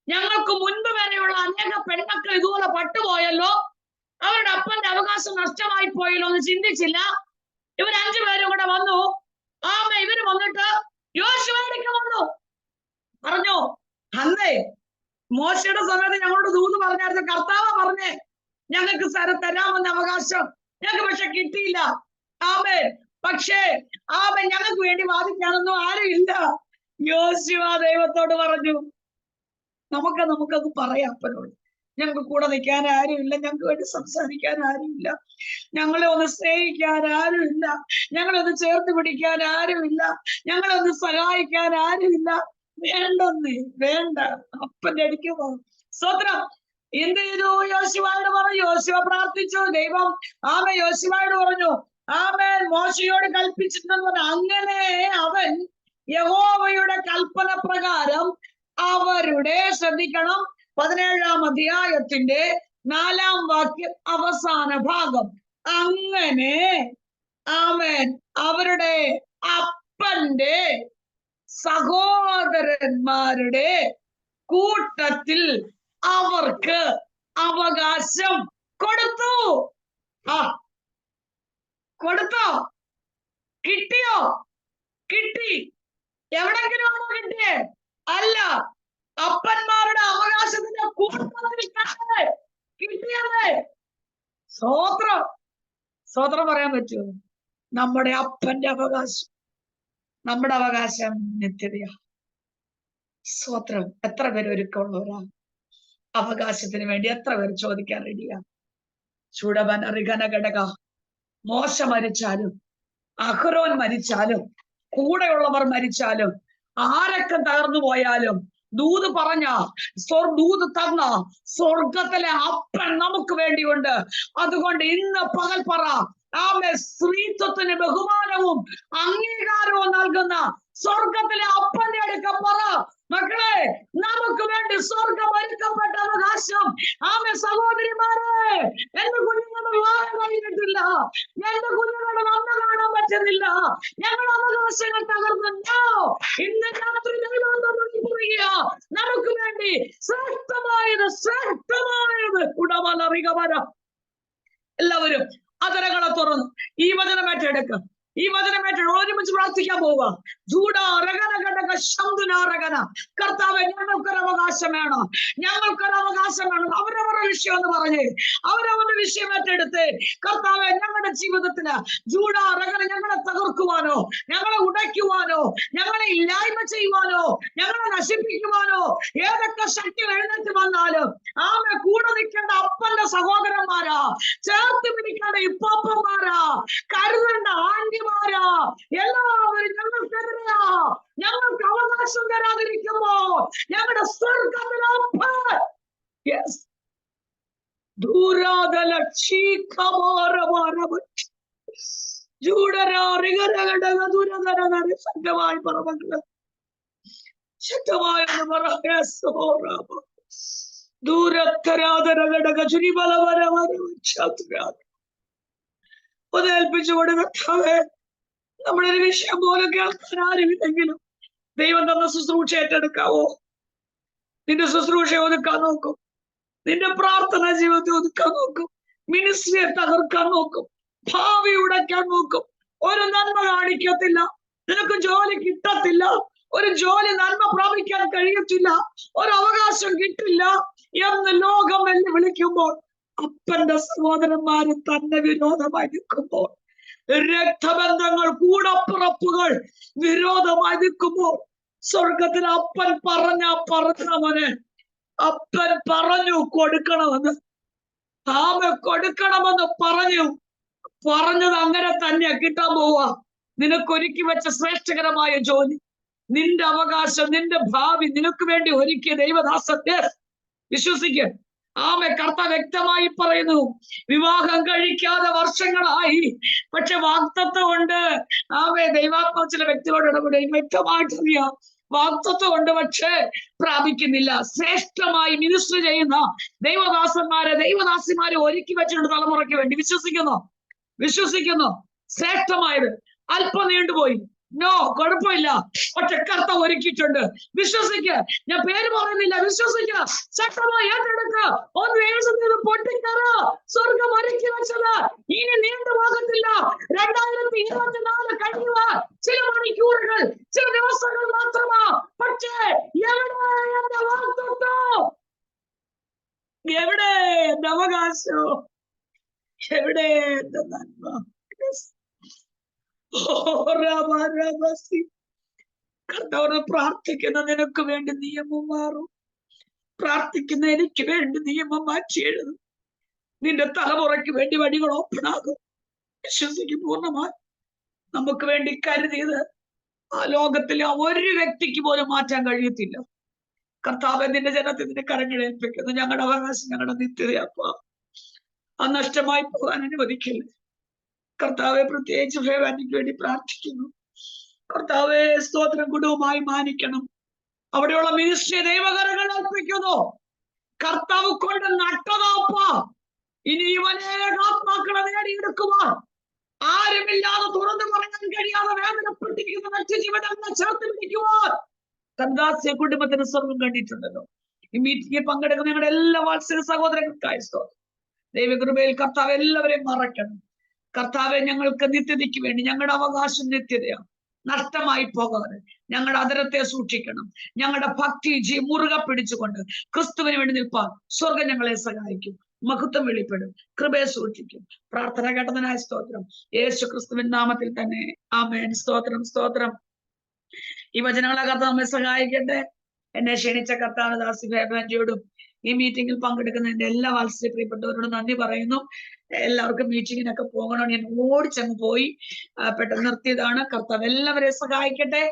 ഞങ്ങൾക്ക് മുൻപ് വരെയുള്ള അനേക പെൺമക്കൾ ഇതുപോലെ പട്ടുപോയല്ലോ, അവരുടെ അപ്പന്റെ അവകാശം നഷ്ടമായി പോയല്ലോ എന്ന് ചിന്തിച്ചില്ല. ഇവർ 5 പേരും കൂടെ വന്നു. ഇവര് വന്നിട്ട് യോശുവയിലേക്ക് വന്നു. പറഞ്ഞു, അന്നേ മോശയുടെ സമയത്ത് ഞങ്ങളോട് ദൂത് പറഞ്ഞായിരുന്നു, കർത്താവ് പറഞ്ഞേ ഞങ്ങൾക്ക് തരാമെന്ന അവകാശം, ഞങ്ങൾക്ക് പക്ഷെ കിട്ടിയില്ല. പക്ഷേ ഞങ്ങൾക്ക് വേണ്ടി വാദിക്കാനൊന്നും ആരും ഇല്ല. യോശുവ ദൈവത്തോട് പറഞ്ഞു, നമുക്കത് പറയാം അപ്പനോട്, ഞങ്ങൾക്ക് കൂടെ നിൽക്കാൻ ആരുമില്ല, ഞങ്ങൾക്ക് വേണ്ടി സംസാരിക്കാൻ ആരുമില്ല, ഞങ്ങളെ ഒന്ന് സ്നേഹിക്കാൻ ആരുമില്ല, ഞങ്ങളെ ഒന്ന് ചേർത്ത് പിടിക്കാൻ ആരുമില്ല, ഞങ്ങളെ ഒന്ന് സഹായിക്കാൻ ആരുമില്ല. വേണ്ട, അപ്പന്റെ അടിക്ക് പോകും. സ്വത്രം. എന്ത് ചെയ്തു? യോശുവയോട് പറഞ്ഞു. യോശുവ പ്രാർത്ഥിച്ചു. ദൈവം യോശുവയോട് പറഞ്ഞു, മോശയോട് കൽപ്പിച്ചിട്ടുണ്ടെന്ന് പറഞ്ഞു. അങ്ങനെ അവൻ യഹോവയുടെ കൽപ്പന പ്രകാരം അവരുടെ, ശ്രദ്ധിക്കണം, 17-ാം അധ്യായത്തിന്റെ 4-ാം വാക്യം അവസാന ഭാഗം, അങ്ങനെ അവരുടെ അപ്പന്റെ സഹോദരന്മാരുടെ കൂട്ടത്തിൽ അവർക്ക് അവകാശം കൊടുത്തു. കൊടുത്തോ? കിട്ടിയോ? കിട്ടി. എവിടെങ്കിലും ആണോ കിട്ടിയേ? അല്ല, അപ്പന്മാരുടെ അവകാശത്തിന്റെ കൂട്ടത്തിൽ കിട്ടിയത്. സ്വോത്രം പറയാൻ പറ്റുമോ? നമ്മുടെ അപ്പന്റെ അവകാശം, നമ്മുടെ അവകാശം നിത്യതയാ. സ്വോത്രം. എത്ര പേര് ഒരുക്കമുള്ളവരാ? അവകാശത്തിന് വേണ്ടി എത്ര പേർ ചോദിക്കാൻ റെഡിയാ? ചൂടവൻ അറികന ഘടക. മോശ മരിച്ചാലും അഹ്റോൻ മരിച്ചാലും കൂടെയുള്ളവർ മരിച്ചാലും ആരൊക്കെ തകർന്നു പോയാലും ദൂത് പറഞ്ഞ ദൂത് തന്ന സ്വർഗത്തിലെ അപ്പൻ നമുക്ക് വേണ്ടിയുണ്ട്. അതുകൊണ്ട് ഇന്ന് പകൽ പറ, ആമേ, സ്ത്രീത്വത്തിന് ബഹുമാനവും അംഗീകാരവും നൽകുന്ന സ്വർഗത്തിലെ അപ്പന്റെ അടുക്ക പറ, മക്കളെ, നമുക്ക് വേണ്ടി സ്വർഗം ഒരുക്കപ്പെട്ട അവകാശം. ആമേ, സഹോദരിമാരെ, എന്റെ കുഞ്ഞുങ്ങളുടെ വിവാഹം കഴിഞ്ഞിട്ടില്ല, എന്റെ കുഞ്ഞുങ്ങളുടെ നന്മ കാണാൻ പറ്റുന്നില്ല, ഞങ്ങളുടെ അവകാശങ്ങൾ തകർന്നോ, ഇന്ന് രാത്രി നമുക്ക് വേണ്ടി ശ്രേഷ്ഠമായത് ഉടമലറിക വരാം. എല്ലാവരും അതരങ്ങളെ തുറന്നു ഈ വചനം ഏറ്റെടുക്കുക. ഈ വചനം ഒരുമിച്ച് പ്രാർത്ഥിക്കാൻ പോവുക. കർത്താവേ, ഞങ്ങൾക്കൊരു അവകാശം വേണം, ഞങ്ങൾക്കൊരു അവകാശം വേണം. അവരവരുടെ വിഷയം എന്ന് പറഞ്ഞ് അവരവരുടെ വിഷയം ഏറ്റെടുത്ത് കർത്താവെ, ഞങ്ങളുടെ ജീവിതത്തിന് ഞങ്ങളെ തകർക്കുവാനോ, ഞങ്ങളെ ഉടയ്ക്കുവാനോ, ഞങ്ങളെ ഇല്ലായ്മ ചെയ്യുവാനോ, ഞങ്ങളെ നശിപ്പിക്കുവാനോ ഏതൊക്കെ ശക്തി എഴുന്നേറ്റ് വന്നാലും ആമെ കൂടെ നിൽക്കേണ്ട അപ്പന്റെ സഹോദരന്മാരാ, ചേർത്ത് പിടിക്കേണ്ട ഇപ്പാപ്പന്മാരാ, കരുതേണ്ട ആന്റിമാരാ, എല്ലാവരും ഞങ്ങൾക്കെതിരെയാ. ഞങ്ങൾക്ക് അവകാശം തരാതിരിക്കുമ്പോ ഞങ്ങളുടെ സ്വർഗത്തിലപ്പൻ ശക്തമായി പറമക്കള്, ശക്തമായെന്ന് പറയാ. ഏൽപ്പിച്ചു കൊടുക്കേ. നമ്മളൊരു വിഷയം പോലും കേൾക്കാൻ ആരുമില്ലെങ്കിലും ദൈവം തന്ന ശുശ്രൂഷ ഏറ്റെടുക്കാവോ? നിന്റെ ശുശ്രൂഷ ഒതുക്കാൻ നോക്കും, നിന്റെ പ്രാർത്ഥന ജീവിതത്തെ ഒതുക്കാൻ നോക്കും, മിനിസ്ട്രിയെ തകർക്കാൻ നോക്കും, ഭാവി ഉടയ്ക്കാൻ നോക്കും. ഒരു നന്മ കാണിക്കത്തില്ല, നിനക്ക് ജോലി കിട്ടത്തില്ല, ഒരു ജോലി നന്മ പ്രാപിക്കാൻ കഴിയത്തില്ല, ഒരു അവകാശം കിട്ടില്ല എന്ന് ലോകം വെല്ലുവിളിക്കുമ്പോൾ, അപ്പന്റെ സഹോദരന്മാര് തന്നെ വിരോധമായി നിൽക്കുമ്പോൾ, രക്തബന്ധങ്ങൾ, കൂടപ്പിറപ്പുകൾ വിരോധമായി നിൽക്കുമ്പോൾ, സ്വർഗത്തിൽ അപ്പൻ പറഞ്ഞവന് അപ്പൻ പറഞ്ഞു കൊടുക്കണമെന്ന്, ആമെ കൊടുക്കണമെന്ന് പറഞ്ഞത് അങ്ങനെ തന്നെ കിട്ടാൻ പോവാ. നിനക്കൊരുക്കി വെച്ച ശ്രേഷ്ഠകരമായ ജോലി, നിന്റെ അവകാശം, നിന്റെ ഭാവി നിനക്ക് വേണ്ടി ഒരുക്കിയ ദൈവദാസത്തെ വിശ്വസിക്കുക. ആമെ, കർത്താവ് വ്യക്തമായി പറയുന്നു, വിവാഹം കഴിക്കാതെ വർഷങ്ങളായി, പക്ഷെ വാഗ്ദത്തം ഉണ്ട്. ആമെ, ദൈവാത്മാ ചില വ്യക്തികളോട് ഇടപെടുകയും വ്യക്തമായിട്ടറിയാം, വാഗ്ദത്തം ഉണ്ട്, പക്ഷേ പ്രാപിക്കുന്നില്ല. ശ്രേഷ്ഠമായി മിനിസ്റ്റർ ചെയ്യുന്ന ദൈവദാസന്മാരെ, ദൈവദാസിമാരെ ഒരുക്കി വെച്ചിട്ടുണ്ട് തലമുറയ്ക്ക് വേണ്ടി. വിശ്വസിക്കുന്നു ശ്രേഷ്ഠമായത്. അല്പം നീണ്ടുപോയി, നോ, കുഴപ്പമില്ല, പക്ഷെ കർത്താവ് ഒരുക്കിയിട്ടുണ്ട്. വിശ്വസിക്ക. ഞാൻ പേര് പറയുന്നില്ല, വിശ്വസിക്ക. ശക്തമായി ഏറ്റെടുക്ക. ഒന്ന് എഴുതുന്നത് പൊട്ടിക്കറ. സ്വർഗം ഒരുക്കി വെച്ചത് ഇനി നീണ്ടുപോകത്തില്ല. 2024 കഴിയുക ചില മണിക്കൂറുകൾ, ചില ദിവസങ്ങൾ മാത്രമാ. പക്ഷേ എവിടെ എന്റെ വാഗ്ദത്തം? എവിടെ എന്റെ അവകാശം? എവിടെ എന്റെ നന്മ? കർത്താവ്, പ്രാർത്ഥിക്കുന്ന നിനക്ക് വേണ്ടി നിയമം മാറും, പ്രാർത്ഥിക്കുന്ന എനിക്ക് വേണ്ടി നിയമം മാറ്റി എഴുതും. നിന്റെ തലമുറയ്ക്ക് വേണ്ടി വഴികൾ ഓപ്പണാകും. വിശ്വസിക്കും പൂർണ്ണമായി. നമുക്ക് വേണ്ടി കരുതിയത് ആ ലോകത്തിലെ ഒരു വ്യക്തിക്ക് പോലും മാറ്റാൻ കഴിയത്തില്ല. കർത്താവ്, നിന്റെ ജനത്തെ നിന്റെ കരങ്ങൾ ഏൽപ്പിക്കുന്നു. ഞങ്ങളുടെ അവകാശം, ഞങ്ങളുടെ നിത്യതയപ്പ അത് നഷ്ടമായി പോകാൻ അനുവദിക്കില്ല. കർത്താവെ, പ്രത്യേകിച്ച് ഫേവാനിക്ക് വേണ്ടി പ്രാർത്ഥിക്കുന്നു. കർത്താവെ, സ്തോത്രം കുടുംബമായി മാനിക്കണം. അവിടെയുള്ള മിനിസ്ട്രി ദൈവകരങ്ങൾ ഏൽപ്പിക്കുന്നു. കർത്താവ് കൊണ്ട് നട്ടതാപ്പ. ഇനി ഇവനേകാത്മാക്കളെ നേടിയെടുക്കുവാൻ ആരുമില്ലാതെ തുറന്നു പറയാൻ കഴിയാതെ വേദനപ്പെട്ടിരിക്കുന്ന വ്യക്തിജീവിതങ്ങളെ ചേർത്ത് പിടിക്കുവാൻ കർദാസ്യ കുടുംബത്തിന് സ്വർഗം കണ്ടിട്ടുണ്ടല്ലോ. ഈ മീറ്റിംഗിൽ പങ്കെടുക്കുന്ന ഞങ്ങളുടെ എല്ലാ വാത്സല്യ സഹോദരങ്ങൾക്കായി സ്തോത്രം. ദൈവകൃപയിൽ കർത്താവ് എല്ലാവരെയും മറക്കണം. കർത്താവെ, ഞങ്ങൾക്ക് നിത്യതയ്ക്ക് വേണ്ടി ഞങ്ങളുടെ അവകാശം നിത്യതയാണ്, നഷ്ടമായി പോകാതെ ഞങ്ങളുടെ അതരത്തെ സൂക്ഷിക്കണം. ഞങ്ങളുടെ ഭക്തി മുറുകെ പിടിച്ചുകൊണ്ട് ക്രിസ്തുവിന് വേണ്ടി നിൽപ്പാൻ സ്വർഗം ഞങ്ങളെ സഹായിക്കും. മഹത്വം വെളിപ്പെടും, കൃപയെ സൂക്ഷിക്കും. പ്രാർത്ഥന കേട്ടതിനായ സ്തോത്രം, യേശു ക്രിസ്തുവിൻ നാമത്തിൽ തന്നെ ആമേൻ. സ്തോത്രം. ഈ വചനങ്ങളെ കർത്താവ് നമ്മെ സഹായിക്കട്ടെ. എന്നെ ക്ഷണിച്ച കർത്താവ് ദാസി ഫേബാൻജിയോടും ഈ മീറ്റിംഗിൽ പങ്കെടുക്കുന്ന എന്റെ എല്ലാ വാത്സല്യ പ്രിയപ്പെട്ടവരോടും നന്ദി പറയുന്നു. എല്ലാവർക്കും മീറ്റിങ്ങിനൊക്കെ പോകണം. ഞാൻ ഓടിച്ചങ്ങ് പോയി പെട്ടെന്ന് നിർത്തിയതാണ്. കർത്താവ് എല്ലാവരെയും സഹായിക്കട്ടെ.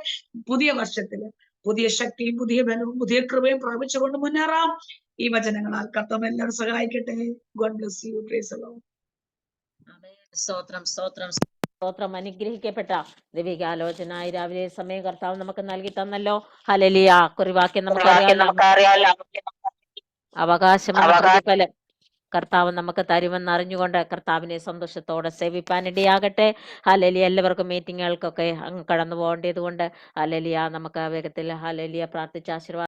പുതിയ വർഷത്തില് പുതിയ ശക്തിയും പുതിയ ബലവും പുതിയ കൃപയും പ്രാപിച്ചുകൊണ്ട് മുന്നേറാം. ഈ വചനങ്ങളാൽ കർത്താവ് എല്ലാവരും സഹായിക്കട്ടെ. God bless you. Praise the Lord. സ്തോത്രം സ്തോത്രം സ്തോത്രം. അനുഗ്രഹിക്കപ്പെട്ട ദൈവികാലോചന ഈ രാവിലെ സമയം കർത്താവ് നമുക്ക് നൽകി തന്നല്ലോ. ഹല്ലേലൂയ. കുറിവാക്യം നമുക്കറിയാലോ. അവകാശം പ്രതിഫലം കർത്താവ് നമുക്ക് തരുമെന്ന് അറിഞ്ഞുകൊണ്ട് കർത്താവിനെ സന്തോഷത്തോടെ സേവിപ്പാനിടയാകട്ടെ. ഹല്ലേലൂയ. എല്ലാവർക്കും മീറ്റിങ്ങുകൾക്കൊക്കെ അങ്ങ് കടന്നു പോകേണ്ടത് കൊണ്ട് ഹല്ലേലൂയ നമുക്ക് വേഗത്തിൽ ഹല്ലേലൂയ പ്രാർത്ഥിച്ച ആശീർവാദം